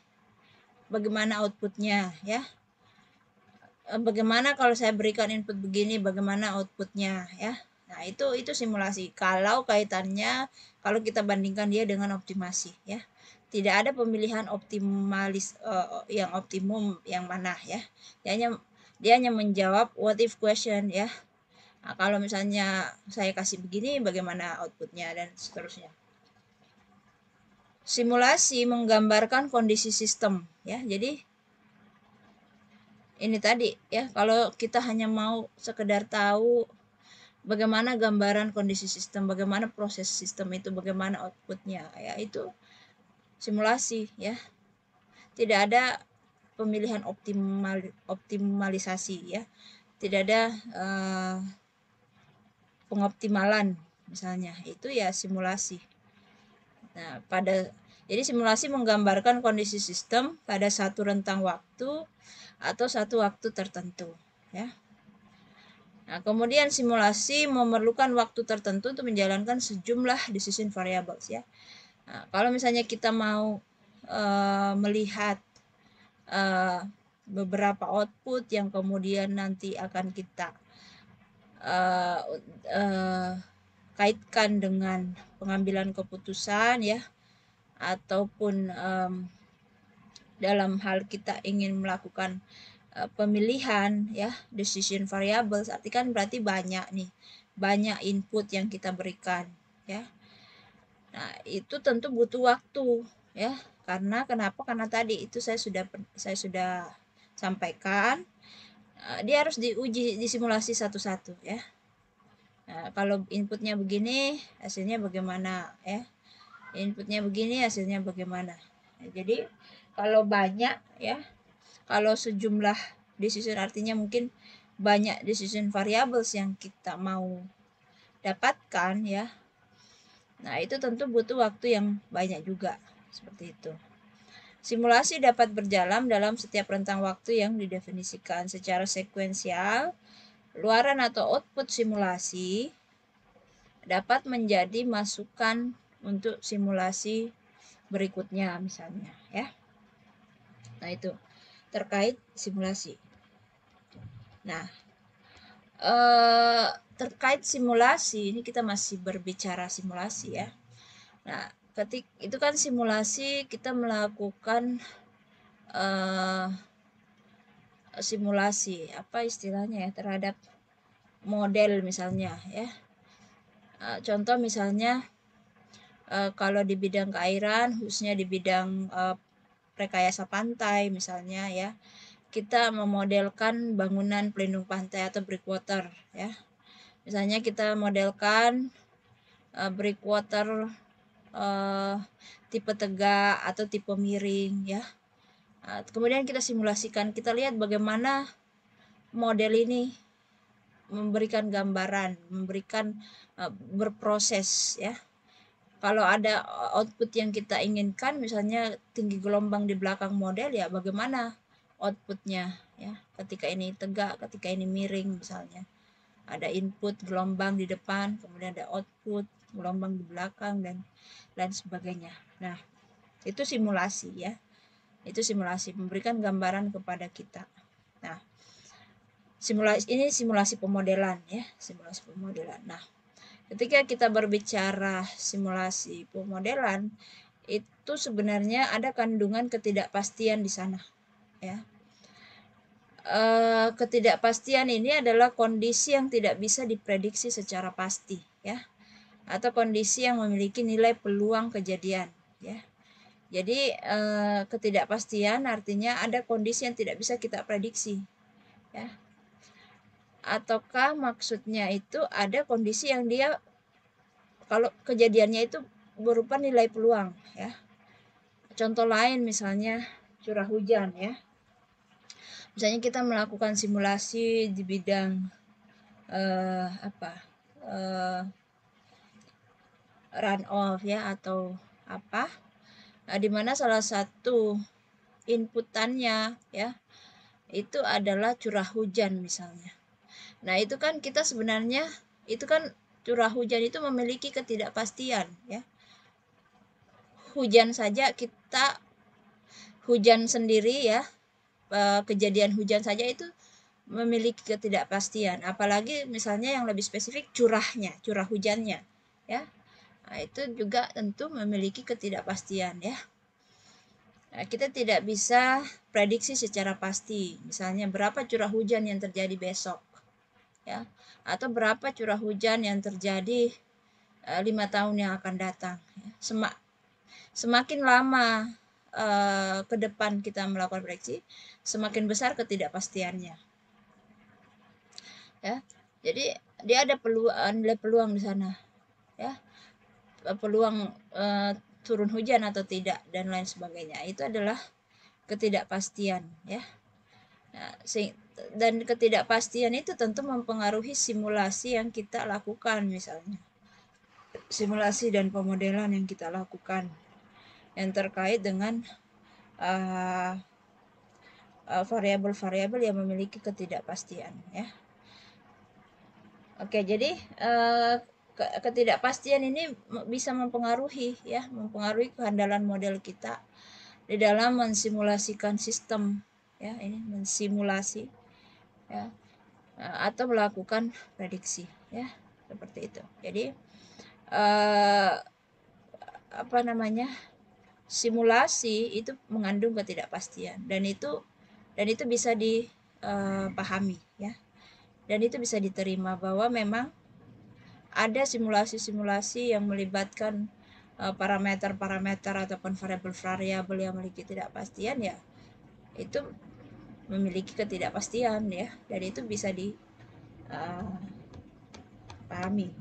bagaimana outputnya ya. Bagaimana kalau saya berikan input begini, bagaimana outputnya ya. Nah, itu simulasi. Kalau kaitannya, kalau kita bandingkan dia dengan optimasi ya. Tidak ada pemilihan optimalis yang optimum yang mana ya. Dia hanya menjawab what if question ya. Nah, kalau misalnya saya kasih begini, bagaimana outputnya dan seterusnya. Simulasi menggambarkan kondisi sistem ya. Jadi ini tadi ya, kalau kita hanya mau sekedar tahu bagaimana gambaran kondisi sistem, bagaimana proses sistem itu, bagaimana outputnya ya, itu simulasi ya. Tidak ada pemilihan optimalisasi ya, tidak ada pengoptimalan misalnya, itu ya simulasi. Nah, jadi simulasi menggambarkan kondisi sistem pada satu rentang waktu atau satu waktu tertentu ya. Nah, kemudian simulasi memerlukan waktu tertentu untuk menjalankan sejumlah decision variables ya. Nah, kalau misalnya kita mau melihat beberapa output yang kemudian nanti akan kita kaitkan dengan pengambilan keputusan ya, ataupun dalam hal kita ingin melakukan pemilihan ya, decision variables, arti kan berarti banyak input yang kita berikan ya. Nah, itu tentu butuh waktu ya. Kenapa? Karena tadi itu saya sudah sampaikan, dia harus diuji, disimulasi satu-satu ya. Nah, kalau inputnya begini, hasilnya bagaimana ya? Inputnya begini, hasilnya bagaimana? Nah, jadi kalau banyak ya, kalau sejumlah decision, artinya mungkin banyak decision variables yang kita mau dapatkan ya. Nah, itu tentu butuh waktu yang banyak juga, seperti itu. Simulasi dapat berjalan dalam setiap rentang waktu yang didefinisikan secara sekuensial. Luaran atau output simulasi dapat menjadi masukan untuk simulasi berikutnya misalnya ya. Nah, itu terkait simulasi. Nah, terkait simulasi ini kita masih berbicara simulasi ya. Nah, itu kan simulasi kita melakukan simulasi apa istilahnya ya, terhadap model misalnya ya. Contoh misalnya kalau di bidang keairan, khususnya di bidang rekayasa pantai misalnya ya, kita memodelkan bangunan pelindung pantai atau breakwater ya. Misalnya kita modelkan breakwater tipe tegak atau tipe miring ya. Kemudian kita simulasikan, kita lihat bagaimana model ini memberikan gambaran, memberikan berproses ya. Kalau ada output yang kita inginkan, misalnya tinggi gelombang di belakang model, ya bagaimana outputnya ya, ketika ini tegak, ketika ini miring misalnya. Ada input gelombang di depan, kemudian ada output gelombang di belakang dan lain sebagainya. Nah, Itu simulasi ya. Itu simulasi, memberikan gambaran kepada kita. Nah, simulasi pemodelan ya, simulasi pemodelan. Nah, ketika kita berbicara simulasi pemodelan, itu sebenarnya ada kandungan ketidakpastian di sana ya. Ketidakpastian ini adalah kondisi yang tidak bisa diprediksi secara pasti ya, atau kondisi yang memiliki nilai peluang kejadian ya. Jadi ketidakpastian artinya ada kondisi yang tidak bisa kita prediksi ya. Ataukah maksudnya itu ada kondisi yang dia kalau kejadiannya itu berupa nilai peluang ya. Contoh lain misalnya curah hujan ya. Misalnya kita melakukan simulasi di bidang runoff ya atau apa, di mana salah satu inputannya ya itu adalah curah hujan misalnya. Nah itu kan kita sebenarnya itu kan curah hujan itu memiliki ketidakpastian ya. Hujan saja kita hujan sendiri ya, kejadian hujan saja itu memiliki ketidakpastian, apalagi misalnya yang lebih spesifik curahnya, curah hujannya ya. Nah, itu juga tentu memiliki ketidakpastian ya. Nah, kita tidak bisa prediksi secara pasti, misalnya berapa curah hujan yang terjadi besok ya, atau berapa curah hujan yang terjadi 5 tahun yang akan datang ya. Semakin lama ke depan kita melakukan prediksi, semakin besar ketidakpastiannya ya. Jadi dia ada nilai peluang di sana ya, peluang turun hujan atau tidak dan lain sebagainya. Itu adalah ketidakpastian ya. Nah, dan ketidakpastian itu tentu mempengaruhi simulasi yang kita lakukan, misalnya simulasi dan pemodelan yang kita lakukan yang terkait dengan variabel-variabel yang memiliki ketidakpastian ya. Oke, jadi ketidakpastian ini bisa mempengaruhi ya, mempengaruhi kehandalan model kita di dalam mensimulasikan sistem ya, ini mensimulasi ya, atau melakukan prediksi ya, seperti itu. Jadi apa namanya, simulasi itu mengandung ketidakpastian dan itu bisa dipahami ya, dan itu bisa diterima bahwa memang ada simulasi-simulasi yang melibatkan parameter-parameter ataupun variabel-variabel yang memiliki ketidakpastian ya, itu memiliki ketidakpastian ya, dan itu bisa dipahami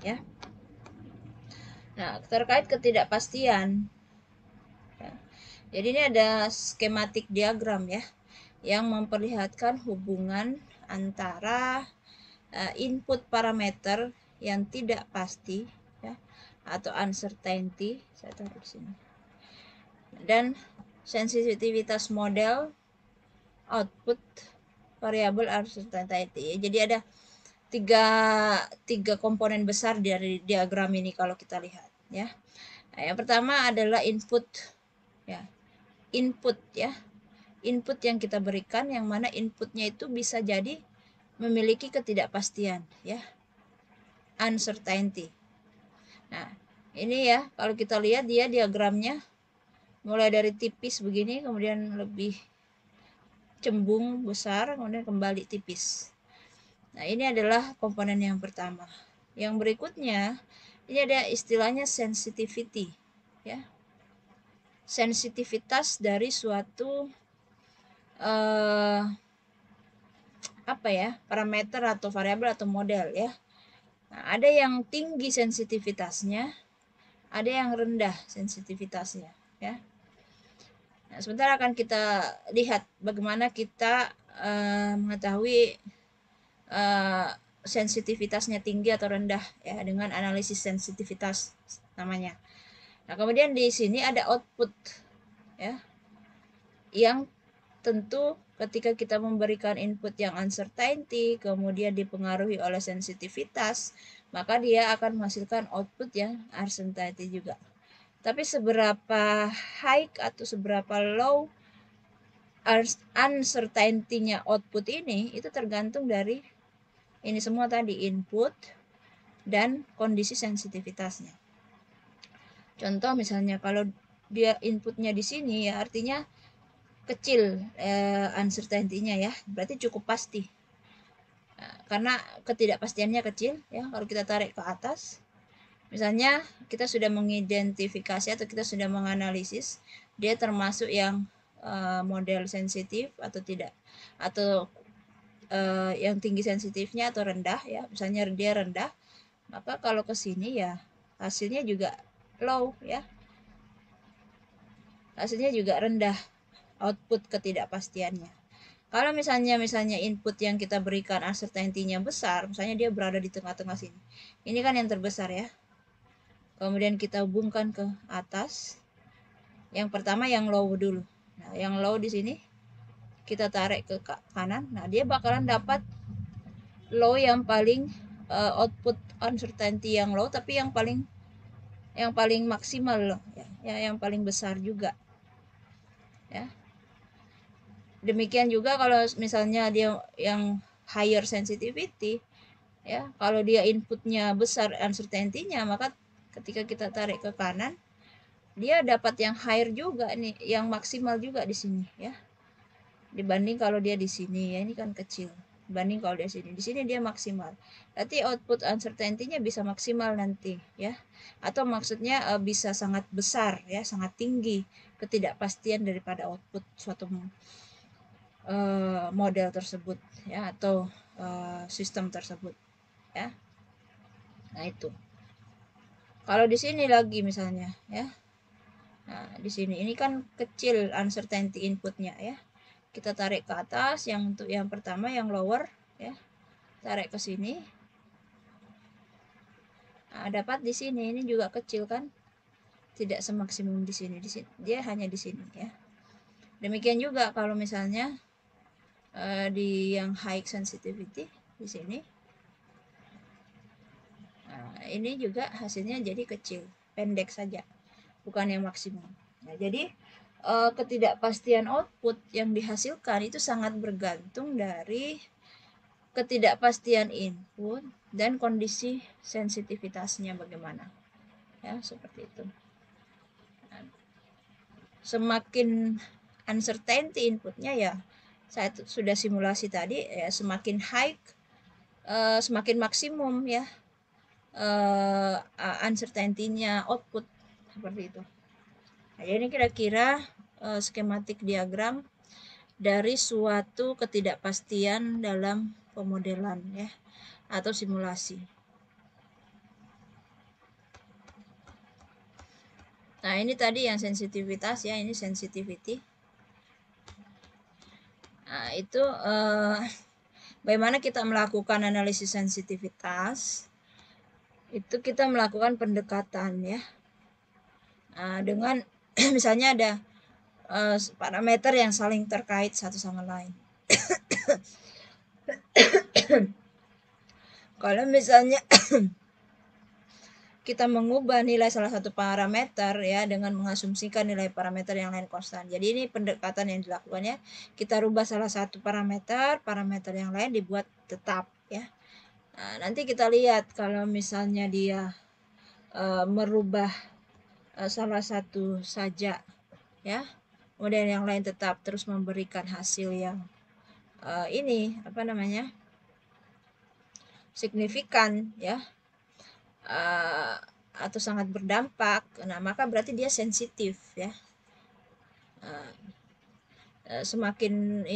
ya. Nah, terkait ketidakpastian ya, jadi ini ada skematik diagram ya yang memperlihatkan hubungan antara input parameter yang tidak pasti ya, atau uncertainty, saya taruh di sini, dan sensitivitas model output variabel uncertainty. Jadi ada tiga komponen besar dari diagram ini kalau kita lihat ya. Nah, yang pertama adalah input ya, input ya, input yang kita berikan, yang mana inputnya itu bisa jadi memiliki ketidakpastian ya, uncertainty. Nah ini ya, kalau kita lihat dia diagramnya mulai dari tipis begini, kemudian lebih cembung besar, kemudian kembali tipis. Nah ini adalah komponen yang pertama. Yang berikutnya ini ada istilahnya sensitivity ya, sensitivitas dari suatu apa ya, parameter atau variabel atau model ya. Nah, ada yang tinggi sensitivitasnya, ada yang rendah sensitivitasnya ya. Nah, sebentar akan kita lihat bagaimana kita mengetahui sensitivitasnya tinggi atau rendah ya, dengan analisis sensitivitas namanya. Nah, kemudian di sini ada output ya, yang tentu ketika kita memberikan input yang uncertainty kemudian dipengaruhi oleh sensitivitas, maka dia akan menghasilkan output yang uncertainty juga. Tapi seberapa high atau seberapa low uncertainty-nya output ini itu tergantung dari ini semua tadi, input dan kondisi sensitivitasnya. Contoh misalnya kalau dia inputnya di sini ya artinya kecil uncertainty-nya ya, berarti cukup pasti. Nah, karena ketidakpastiannya kecil ya, kalau kita tarik ke atas, misalnya kita sudah mengidentifikasi atau kita sudah menganalisis dia termasuk yang model sensitif atau tidak, atau yang tinggi sensitifnya atau rendah ya, misalnya dia rendah, maka kalau ke sini ya hasilnya juga low ya, hasilnya juga rendah output ketidakpastiannya. Kalau misalnya input yang kita berikan uncertainty-nya besar, misalnya dia berada di tengah-tengah sini, ini kan yang terbesar ya, kemudian kita hubungkan ke atas, yang pertama yang low dulu. Nah, yang low di sini kita tarik ke kanan, nah dia bakalan dapat low yang paling output uncertainty yang low, tapi yang paling maksimal loh ya, yang paling besar juga ya. Demikian juga kalau misalnya dia yang higher sensitivity ya, kalau dia inputnya besar uncertainty-nya, maka ketika kita tarik ke kanan dia dapat yang higher juga nih, yang maksimal juga di sini ya, dibanding kalau dia di sini ya, ini kan kecil dibanding kalau di sini dia maksimal. Berarti output uncertainty-nya bisa maksimal nanti ya, atau maksudnya bisa sangat besar ya, sangat tinggi ketidakpastian daripada output suatu model tersebut ya, atau sistem tersebut ya. Nah itu kalau di sini lagi misalnya ya, nah di sini ini kan kecil uncertainty inputnya ya, kita tarik ke atas, yang untuk yang pertama yang lower ya, tarik ke sini, nah, dapat di sini ini juga kecil kan, tidak semaksimum di sini dia hanya di sini ya. Demikian juga kalau misalnya di yang high sensitivity di sini, nah, ini juga hasilnya jadi kecil, pendek saja, bukan yang maksimum. Nah, jadi ketidakpastian output yang dihasilkan itu sangat bergantung dari ketidakpastian input dan kondisi sensitivitasnya bagaimana ya, seperti itu. Nah, semakin uncertainty inputnya ya, saya sudah simulasi tadi ya, semakin high semakin maksimum ya uncertainty-nya output, seperti itu. Nah, ini kira-kira skematik diagram dari suatu ketidakpastian dalam pemodelan ya, atau simulasi. Nah, ini tadi yang sensitivitas ya, ini sensitivity. Nah, itu bagaimana kita melakukan analisis sensitivitas? Itu kita melakukan pendekatan ya, dengan misalnya ada parameter yang saling terkait satu sama lain. Kalau misalnya kita mengubah nilai salah satu parameter ya dengan mengasumsikan nilai parameter yang lain konstan. Jadi ini pendekatan yang dilakukannya, kita rubah salah satu parameter yang lain dibuat tetap ya. Nah, nanti kita lihat kalau misalnya dia merubah salah satu saja ya, kemudian yang lain tetap terus memberikan hasil yang ini apa namanya, signifikan ya, atau sangat berdampak, nah maka berarti dia sensitif ya. Semakin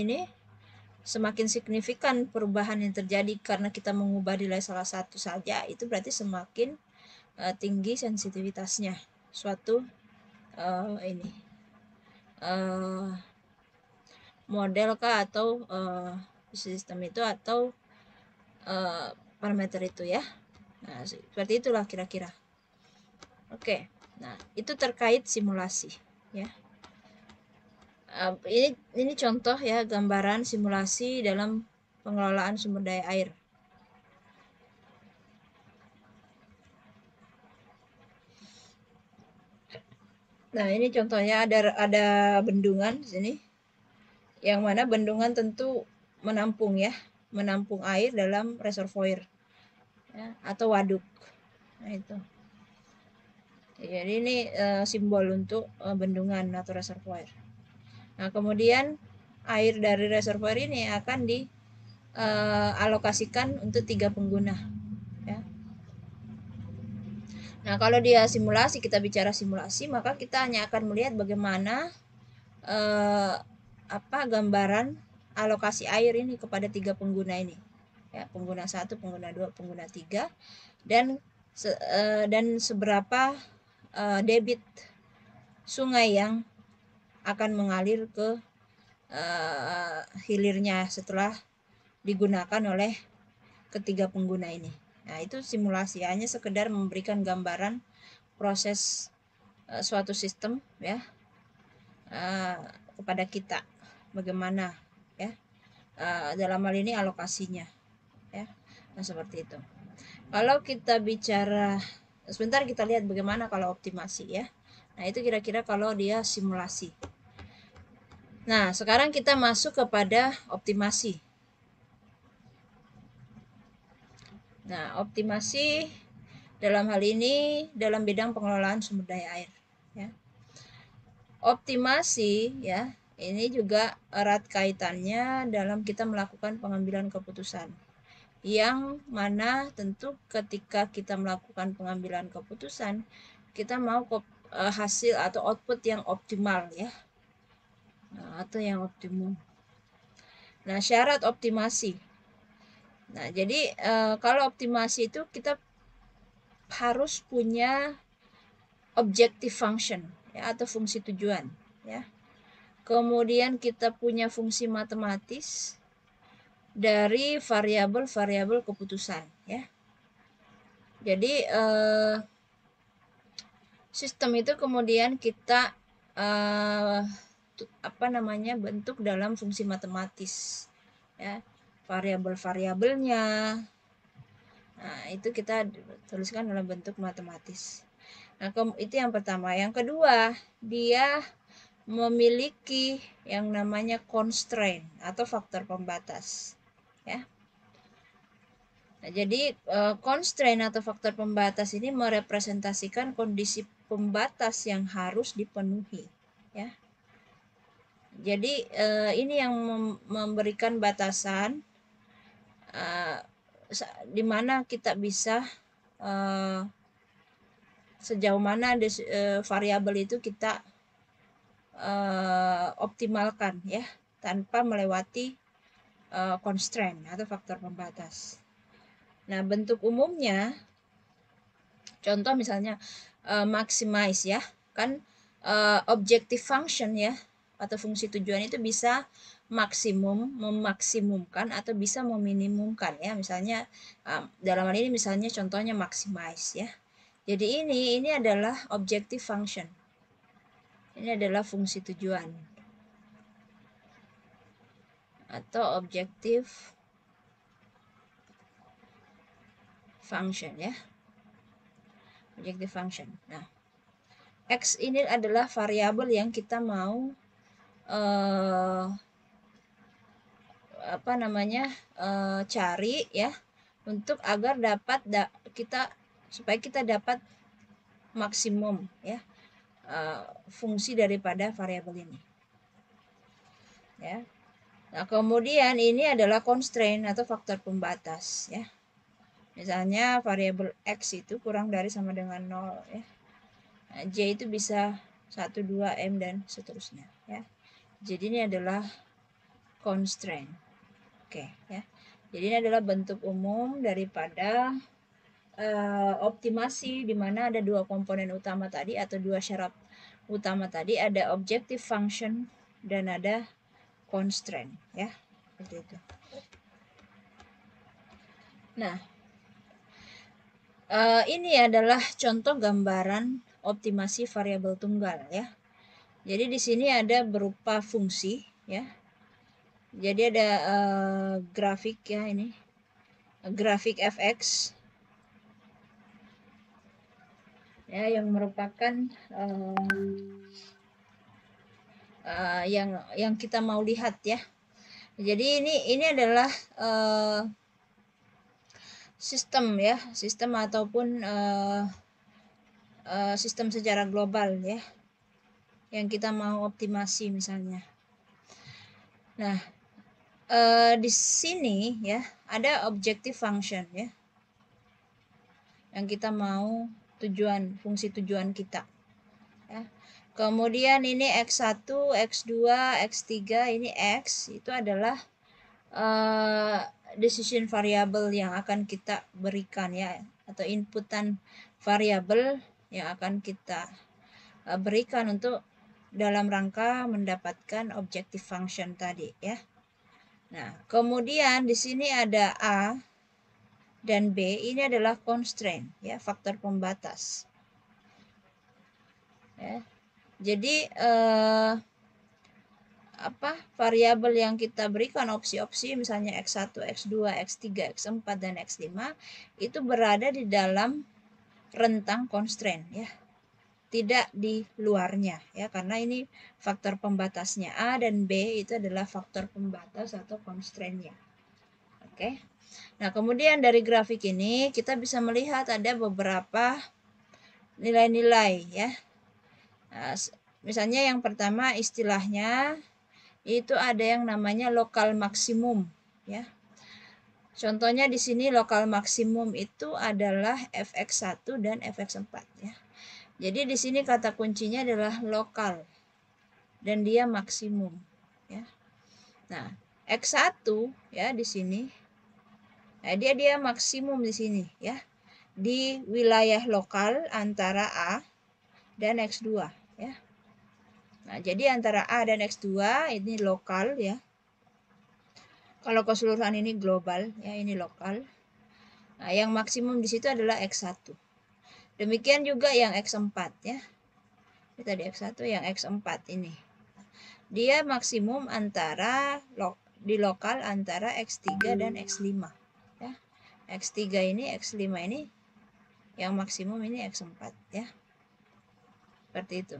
signifikan perubahan yang terjadi karena kita mengubah nilai salah satu saja, itu berarti semakin tinggi sensitivitasnya suatu model kah atau sistem itu atau parameter itu ya. Nah, seperti itulah kira-kira. Oke, nah itu terkait simulasi ya. Ini contoh ya, gambaran simulasi dalam pengelolaan sumber daya air. Nah, ini contohnya ada bendungan di sini. Yang mana bendungan tentu menampung ya, menampung air dalam reservoir ya, atau waduk. Nah, itu. Jadi ini simbol untuk bendungan atau reservoir. Nah, kemudian air dari reservoir ini akan dialokasikan untuk 3 pengguna ya. Nah, kalau dia simulasi, kita bicara simulasi, maka kita hanya akan melihat bagaimana gambaran alokasi air ini kepada 3 pengguna ini. Ya, pengguna 1, pengguna 2, pengguna 3, dan seberapa debit sungai yang akan mengalir ke hilirnya setelah digunakan oleh ketiga pengguna ini. Nah, itu simulasi, hanya sekedar memberikan gambaran proses suatu sistem ya kepada kita, bagaimana ya dalam hal ini alokasinya ya. Nah, seperti itu. Kalau kita bicara, sebentar kita lihat bagaimana kalau optimasi ya. Nah, itu kira-kira kalau dia simulasi. Nah, sekarang kita masuk kepada optimasi. Nah, optimasi dalam hal ini dalam bidang pengelolaan sumber daya air ya. Optimasi ya, ini juga erat kaitannya dalam kita melakukan pengambilan keputusan. Yang mana tentu ketika kita melakukan pengambilan keputusan, kita mau hasil atau output yang optimal ya. Nah, atau yang optimum. Nah, syarat optimasi. Nah, jadi kalau optimasi itu kita harus punya objective function ya, atau fungsi tujuan ya. Kemudian kita punya fungsi matematis dari variabel-variabel keputusan ya. Jadi sistem itu kemudian kita bentuk dalam fungsi matematis ya, variabel-variabelnya. Nah, itu kita tuliskan dalam bentuk matematis. Nah, itu yang pertama. Yang kedua, dia memiliki yang namanya constraint atau faktor pembatas ya. Nah, jadi constraint atau faktor pembatas ini merepresentasikan kondisi pembatas yang harus dipenuhi ya. Jadi ini yang memberikan batasan di mana kita bisa sejauh mana variabel itu kita optimalkan ya, tanpa melewati constraint atau faktor pembatas. Nah, bentuk umumnya, contoh misalnya maximize ya, kan objective function ya, atau fungsi tujuan itu bisa memaksimumkan atau bisa meminimumkan ya. Misalnya dalam hal ini misalnya contohnya maximize ya. Jadi ini adalah objective function. Ini adalah fungsi tujuan atau objective function ya. Objective function. Nah, X ini adalah variabel yang kita mau cari ya, untuk agar dapat supaya kita dapat maksimum ya fungsi daripada variabel ini ya. Nah, kemudian ini adalah constraint atau faktor pembatas ya. Misalnya variabel X itu kurang dari sama dengan 0 ya. Nah, J itu bisa 1, 2, M dan seterusnya ya. Jadi ini adalah constraint. Oke ya. Jadi ini adalah bentuk umum daripada optimasi, di mana ada 2 komponen utama tadi atau 2 syarat utama tadi, ada objective function dan ada constraint ya. Seperti itu. Nah, ini adalah contoh gambaran optimasi variabel tunggal ya. Jadi di sini ada berupa fungsi ya. Jadi ada grafik ya, ini grafik fx ya, yang merupakan yang kita mau lihat ya. Jadi ini adalah sistem ya, sistem ataupun sistem secara global ya, yang kita mau optimasi misalnya. Nah, di sini ya ada objective function ya, yang kita mau fungsi tujuan kita ya. Kemudian ini X1, X2, X3, ini X itu adalah decision variable yang akan kita berikan ya, atau inputan variabel yang akan kita berikan untuk dalam rangka mendapatkan objective function tadi ya. Nah, kemudian di sini ada A dan B, ini adalah constraint ya, faktor pembatas. Ya. Jadi variabel yang kita berikan opsi-opsi misalnya X1, X2, X3, X4 dan X5 itu berada di dalam rentang constraint ya. Tidak di luarnya ya, karena ini faktor pembatasnya. A dan B itu adalah faktor pembatas atau constraint-nya. Oke. Nah, kemudian dari grafik ini kita bisa melihat ada beberapa nilai-nilai ya. Nah, misalnya yang pertama istilahnya itu ada yang namanya lokal maksimum ya. Contohnya di sini lokal maksimum itu adalah fx1 dan fx4 ya. Jadi di sini kata kuncinya adalah lokal dan dia maksimum ya. Nah, x1 ya di sini. Nah, dia maksimum di sini ya. Di wilayah lokal antara A dan X2 ya. Nah, jadi antara A dan X2 ini lokal ya. Kalau keseluruhan ini global ya, ini lokal. Nah, yang maksimum di situ adalah X1. Demikian juga yang X4 ya. Ini tadi X1, yang X4 ini. Dia maksimum di lokal antara X3 dan X5 ya. X3 ini, X5 ini yang maksimum ini X4 ya. Seperti itu.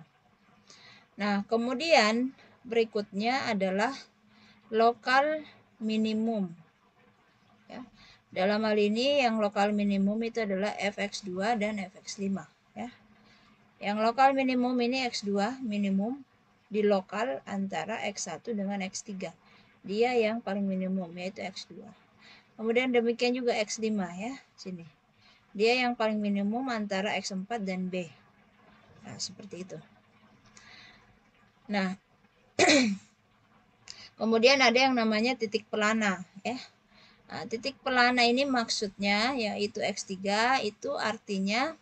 Nah, kemudian berikutnya adalah lokal minimum ya. Dalam hal ini yang lokal minimum itu adalah fx2 dan fx5 ya. Yang lokal minimum ini x2 minimum di lokal antara x1 dengan x3. Dia yang paling minimum yaitu x2. Kemudian demikian juga x5 ya, sini. Dia yang paling minimum antara x4 dan b. Nah, seperti itu. Nah, kemudian ada yang namanya titik pelana ya. Nah, titik pelana ini maksudnya yaitu X3 itu artinya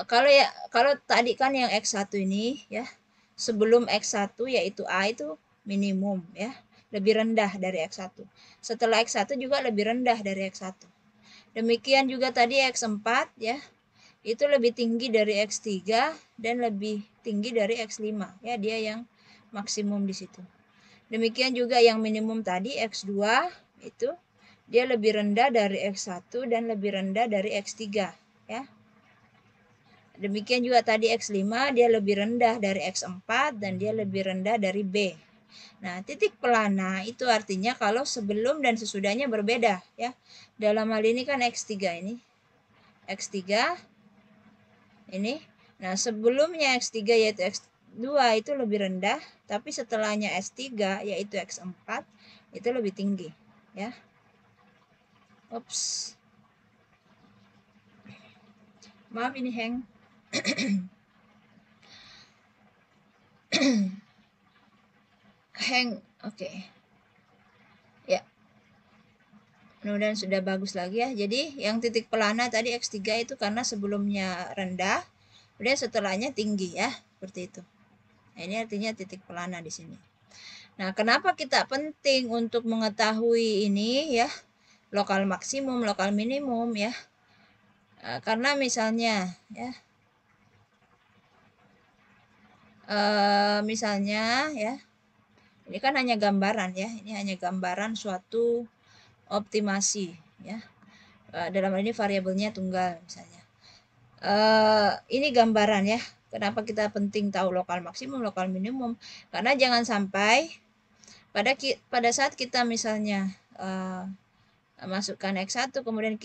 kalau tadi kan yang X1 ini ya, sebelum X1 yaitu A itu minimum ya, lebih rendah dari X1. Setelah X1 juga lebih rendah dari X1. Demikian juga tadi X4 ya, itu lebih tinggi dari X3 dan lebih tinggi dari X5 ya, dia yang maksimum di situ. Demikian juga yang minimum tadi X2 itu dia lebih rendah dari X1 dan lebih rendah dari X3 ya. Demikian juga tadi X5 dia lebih rendah dari X4 dan dia lebih rendah dari B. Nah, titik pelana itu artinya kalau sebelum dan sesudahnya berbeda ya. Dalam hal ini kan X3 ini. X3 ini. Nah, sebelumnya X3 yaitu X2 itu lebih rendah, tapi setelahnya S3 yaitu X4 itu lebih tinggi ya. Ups. Maaf ini hang. Hang. Oke. Ya. Mudah-mudahan sudah bagus lagi ya. Jadi yang titik pelana tadi X3 itu karena sebelumnya rendah, kemudian setelahnya tinggi ya, seperti itu. Nah, ini artinya titik pelana di sini. Nah, kenapa kita penting untuk mengetahui ini ya? Lokal maksimum, lokal minimum ya. Karena misalnya ya, misalnya ya, ini kan hanya gambaran ya, ini hanya gambaran suatu optimasi ya. Dalam hal ini variabelnya tunggal misalnya. Ini gambaran ya, kenapa kita penting tahu lokal maksimum, lokal minimum. Karena jangan sampai pada saat kita misalnya masukkan X1, kemudian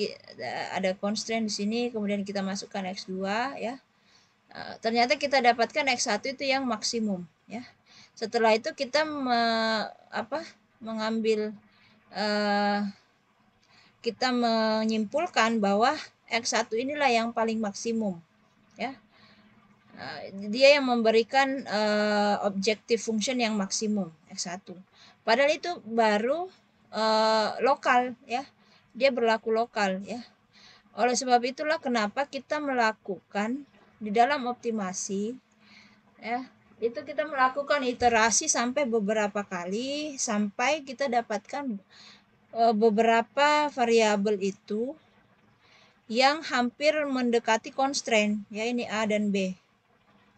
ada constraint di sini, kemudian kita masukkan X2 ya. Ternyata kita dapatkan X1 itu yang maksimum ya. Setelah itu kita mengambil kita menyimpulkan bahwa X1 inilah yang paling maksimum ya. Dia yang memberikan objective function yang maksimum X1. Padahal itu baru lokal ya. Dia berlaku lokal ya. Oleh sebab itulah kenapa kita melakukan di dalam optimasi ya, itu kita melakukan iterasi sampai beberapa kali sampai kita dapatkan beberapa variabel itu yang hampir mendekati constraint ya, ini A dan B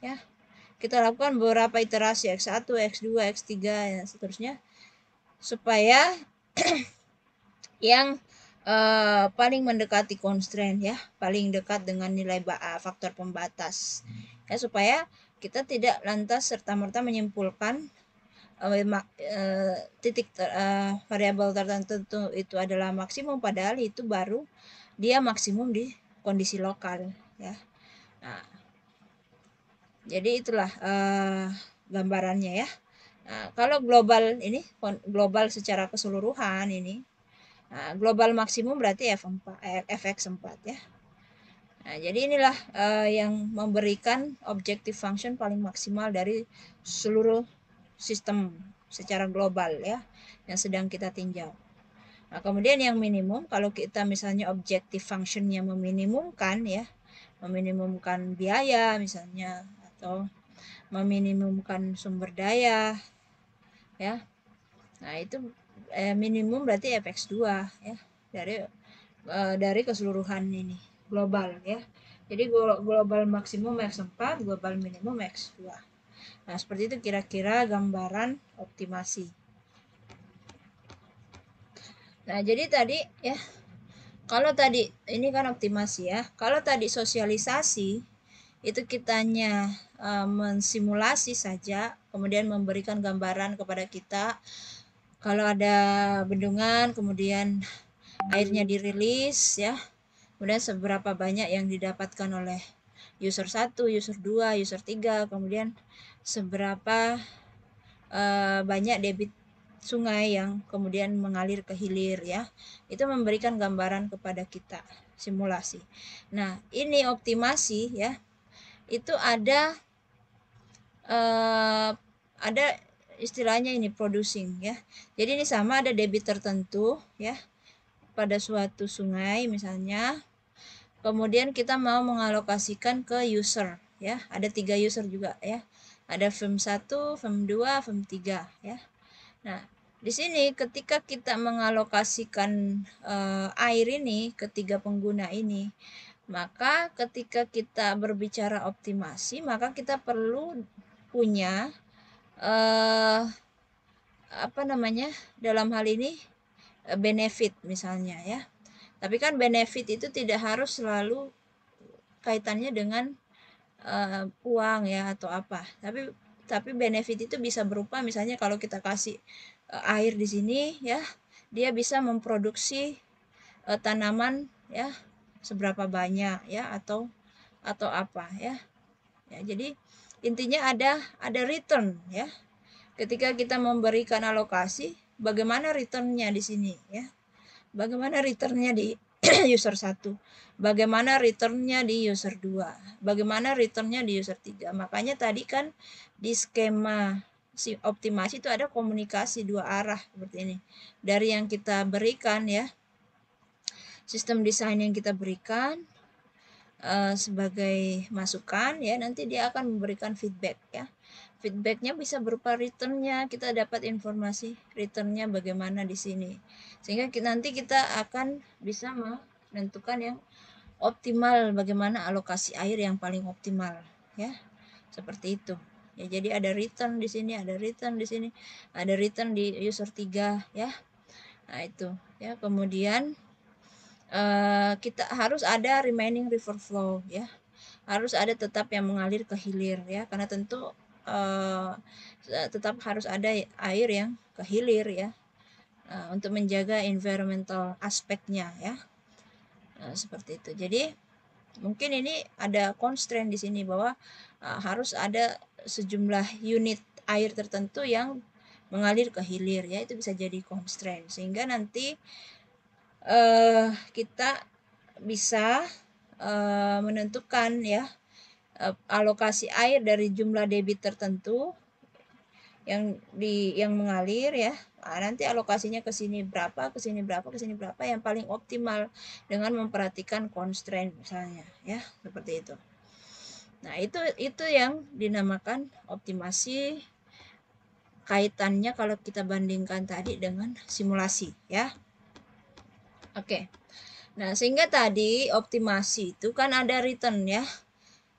ya. Kita lakukan beberapa iterasi X1, X2, X3 dan seterusnya supaya yang paling mendekati constraint ya, paling dekat dengan nilai faktor pembatas ya, supaya kita tidak lantas serta-merta menyimpulkan titik variabel tertentu itu adalah maksimum, padahal itu baru dia maksimum di kondisi lokal ya. Nah, jadi itulah gambarannya ya. Nah, kalau global ini, global secara keseluruhan ini, global maksimum berarti fx4 ya. Nah, jadi inilah yang memberikan objective function paling maksimal dari seluruh sistem secara global ya, yang sedang kita tinjau. Nah, kemudian yang minimum, kalau kita misalnya objective functionnya meminimumkan ya, meminimumkan biaya misalnya, atau meminimumkan sumber daya ya. Nah, itu minimum berarti fx2 ya, dari keseluruhan ini global ya. Jadi global maksimum X4, global minimum X2. Nah, seperti itu kira-kira gambaran optimasi. Nah, jadi tadi ya, kalau tadi ini kan optimasi ya. Kalau tadi sosialisasi itu kitanya mensimulasi saja, kemudian memberikan gambaran kepada kita kalau ada bendungan, kemudian airnya dirilis ya, kemudian seberapa banyak yang didapatkan oleh user 1, user 2, user 3, kemudian seberapa banyak debit sungai yang kemudian mengalir ke hilir ya. Itu memberikan gambaran kepada kita simulasi. Nah, ini optimasi ya. Itu ada istilahnya ini producing ya. Jadi ini sama, ada debit tertentu ya pada suatu sungai misalnya. Kemudian kita mau mengalokasikan ke user ya. Ada 3 user juga ya. Ada FEM1, FEM2, FEM3 ya. Nah, di sini ketika kita mengalokasikan air ini ke 3 pengguna ini, maka ketika kita berbicara optimasi, maka kita perlu punya dalam hal ini benefit misalnya ya. Tapi kan benefit itu tidak harus selalu kaitannya dengan uang ya atau apa. Tapi benefit itu bisa berupa misalnya kalau kita kasih air di sini ya, dia bisa memproduksi tanaman ya seberapa banyak ya, atau apa ya. Ya, jadi intinya ada return ya. Ketika kita memberikan alokasi, bagaimana returnnya di sini ya? Bagaimana returnnya di user 1? Bagaimana returnnya di user 2? Bagaimana returnnya di user 3? Makanya tadi kan di skema optimasi itu ada komunikasi dua arah seperti ini. Dari yang kita berikan ya, sistem desain yang kita berikan sebagai masukan ya, nanti dia akan memberikan feedback ya. Feedbacknya bisa berupa returnnya, kita dapat informasi returnnya bagaimana di sini, sehingga nanti kita akan bisa menentukan yang optimal, bagaimana alokasi air yang paling optimal ya, seperti itu ya. Jadi ada return di sini, ada return di sini, ada return di user 3 ya. Nah, itu ya. Kemudian kita harus ada remaining river flow ya. harus ada tetap yang mengalir ke hilir ya, karena tentu tetap harus ada air yang ke hilir ya, untuk menjaga environmental aspeknya ya. Seperti itu. Jadi mungkin ini ada constraint di sini bahwa harus ada sejumlah unit air tertentu yang mengalir ke hilir ya, itu bisa jadi constraint sehingga nanti kita bisa menentukan ya alokasi air dari jumlah debit tertentu yang mengalir ya. Nah, nanti alokasinya ke sini berapa, ke sini berapa, ke sini berapa yang paling optimal dengan memperhatikan constraint misalnya ya, seperti itu. Nah, itu yang dinamakan optimasi, kaitannya kalau kita bandingkan tadi dengan simulasi ya. Oke. Nah, sehingga tadi optimasi itu kan ada return ya.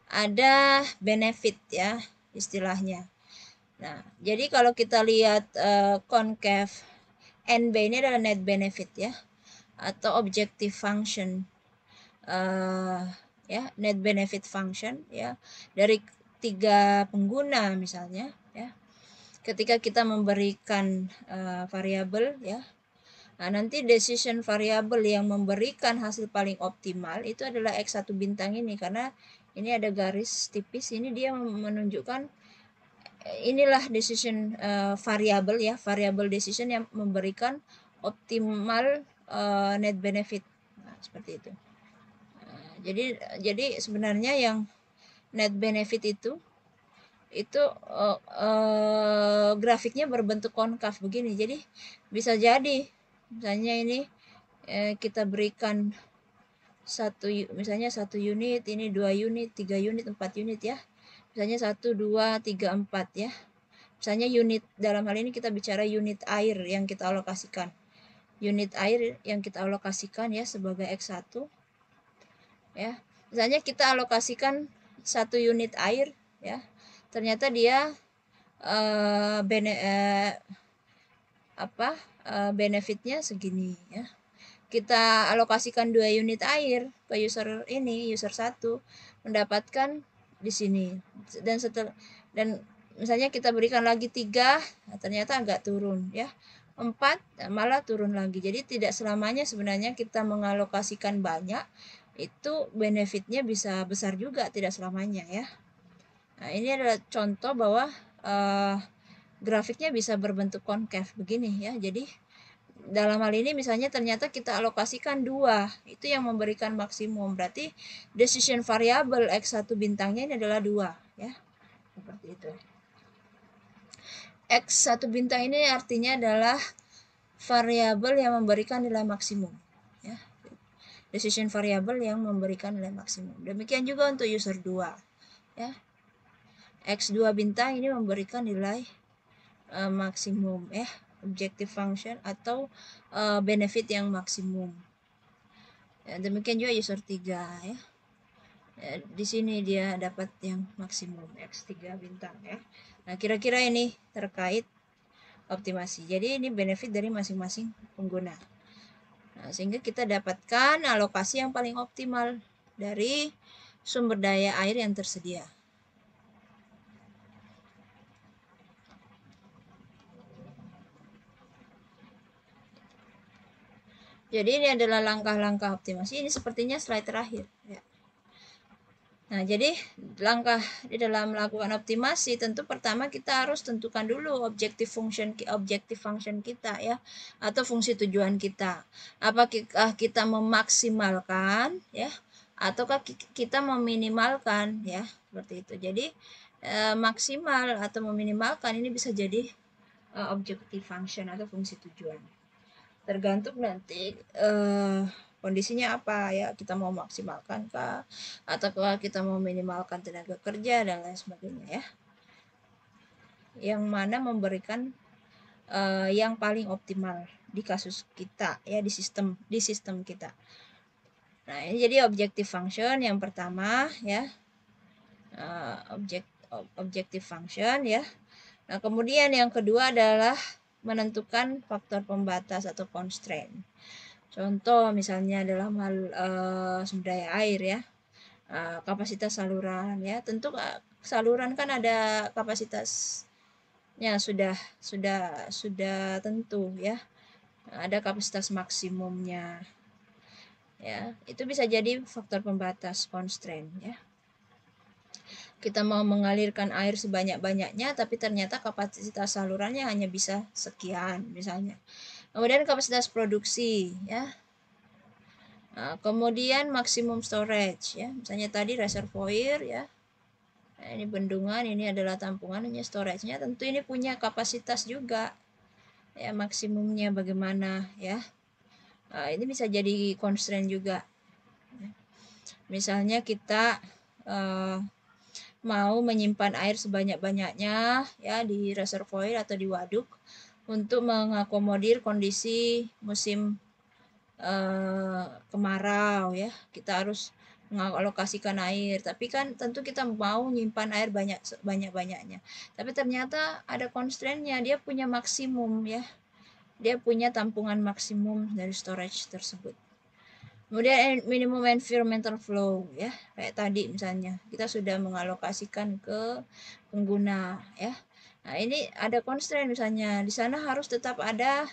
Ada benefit ya istilahnya. Nah, jadi kalau kita lihat concave NB ini adalah net benefit ya, atau objective function ya, net benefit function ya dari 3 pengguna misalnya ya. Ketika kita memberikan variabel ya, nah nanti decision variabel yang memberikan hasil paling optimal itu adalah X1 bintang ini, karena ini ada garis tipis ini, dia menunjukkan inilah decision variabel ya, variabel decision yang memberikan optimal net benefit. Nah, seperti itu. Jadi sebenarnya yang net benefit itu grafiknya berbentuk konkav begini. Jadi bisa jadi misalnya ini kita berikan misalnya 1 unit, ini 2 unit, 3 unit, 4 unit ya. Misalnya 1, 2, 3, 4 ya. Misalnya unit, dalam hal ini kita bicara unit air yang kita alokasikan. Unit air yang kita alokasikan ya sebagai X1 ya. Misalnya kita alokasikan 1 unit air ya. Ternyata dia benefitnya segini ya. Kita alokasikan 2 unit air ke user 1 mendapatkan di sini, dan misalnya kita berikan lagi 3, nah ternyata agak turun ya, 4 malah turun lagi. Jadi tidak selamanya sebenarnya kita mengalokasikan banyak itu benefitnya bisa besar juga, tidak selamanya ya. Nah, ini adalah contoh bahwa grafiknya bisa berbentuk konkav begini ya. Jadi dalam hal ini misalnya ternyata kita alokasikan 2, itu yang memberikan maksimum, berarti decision variable X1 bintangnya ini adalah 2 ya, seperti itu. X1 bintang ini artinya adalah variabel yang memberikan nilai maksimum ya, decision variable yang memberikan nilai maksimum. Demikian juga untuk user 2 ya, X2 bintang ini memberikan nilai maksimum ya, objective function atau benefit yang maksimum. Ya, demikian juga user 3 ya. Di sini dia dapat yang maksimum X3 bintang ya. Nah, kira-kira ini terkait optimasi. Jadi ini benefit dari masing-masing pengguna. Nah, sehingga kita dapatkan alokasi yang paling optimal dari sumber daya air yang tersedia. Jadi ini adalah langkah-langkah optimasi. Ini sepertinya slide terakhir ya. Nah, jadi langkah di dalam melakukan optimasi, tentu pertama kita harus tentukan dulu objective function kita ya, atau fungsi tujuan kita. Apakah kita memaksimalkan ya, ataukah kita meminimalkan ya, seperti itu. Jadi maksimal atau meminimalkan ini bisa jadi objective function atau fungsi tujuan. Tergantung nanti kondisinya apa ya, kita mau maksimalkan kah atau kita mau minimalkan tenaga kerja dan lain sebagainya ya, yang mana memberikan yang paling optimal di kasus kita ya, di sistem kita. Nah, ini jadi objective function yang pertama ya, objective function ya. Nah, kemudian yang kedua adalah menentukan faktor pembatas atau constraint. Contoh misalnya dalam hal sumber daya air ya. kapasitas saluran ya. Tentu saluran kan ada kapasitasnya sudah tentu ya. Ada kapasitas maksimumnya. Ya, itu bisa jadi faktor pembatas, constraint ya. Kita mau mengalirkan air sebanyak-banyaknya tapi ternyata kapasitas salurannya hanya bisa sekian misalnya. Kemudian kapasitas produksi ya. Kemudian maksimum storage ya. Misalnya tadi reservoir ya. Nah, ini bendungan, ini adalah tampungan, ini storage-nya. Tentu ini punya kapasitas juga. Ya, maksimumnya bagaimana ya. Ini bisa jadi constraint juga. Misalnya kita mau menyimpan air sebanyak-banyaknya ya di reservoir atau di waduk untuk mengakomodir kondisi musim kemarau ya. Kita harus mengalokasikan air, tapi kan tentu kita mau menyimpan air banyak-banyaknya. Tapi ternyata ada constraint-nya, dia punya maksimum ya. Dia punya tampungan maksimum dari storage tersebut. Kemudian minimum environmental flow ya, kayak tadi misalnya kita sudah mengalokasikan ke pengguna ya. Nah, ini ada constraint misalnya di sana harus tetap ada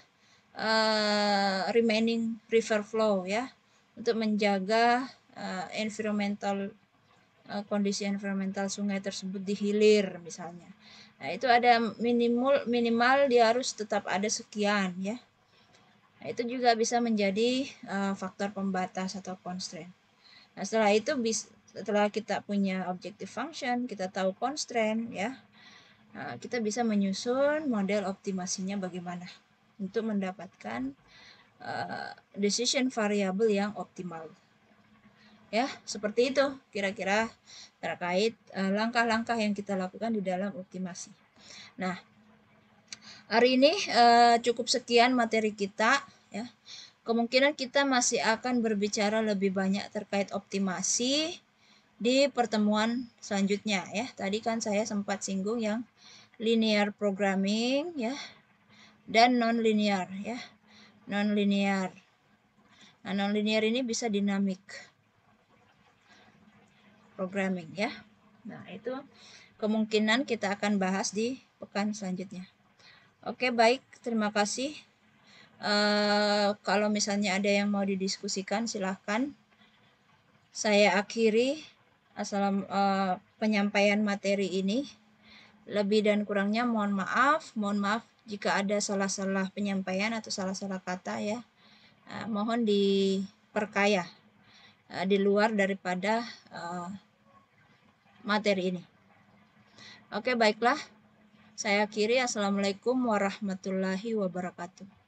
remaining river flow ya untuk menjaga kondisi environmental sungai tersebut di hilir misalnya. Nah, itu ada minimal dia harus tetap ada sekian ya. Nah, itu juga bisa menjadi faktor pembatas atau constraint. Nah, setelah kita punya objective function, kita tahu constraint ya. Nah, kita bisa menyusun model optimasinya bagaimana untuk mendapatkan decision variable yang optimal. Ya, seperti itu kira-kira terkait langkah-langkah yang kita lakukan di dalam optimasi. Nah, hari ini cukup sekian materi kita ya. Kemungkinan kita masih akan berbicara lebih banyak terkait optimasi di pertemuan selanjutnya ya. Tadi kan saya sempat singgung yang linear programming ya dan non-linear ya. Non-linear. Nah, non-linear ini bisa dynamic programming ya. Nah, itu kemungkinan kita akan bahas di pekan selanjutnya. Oke, baik. Terima kasih. Kalau misalnya ada yang mau didiskusikan silahkan. Saya akhiri penyampaian materi ini. Lebih dan kurangnya mohon maaf jika ada salah-salah penyampaian atau salah-salah kata ya. Mohon diperkaya di luar daripada materi ini. Oke, baiklah. Saya akhiri. Assalamualaikum warahmatullahi wabarakatuh.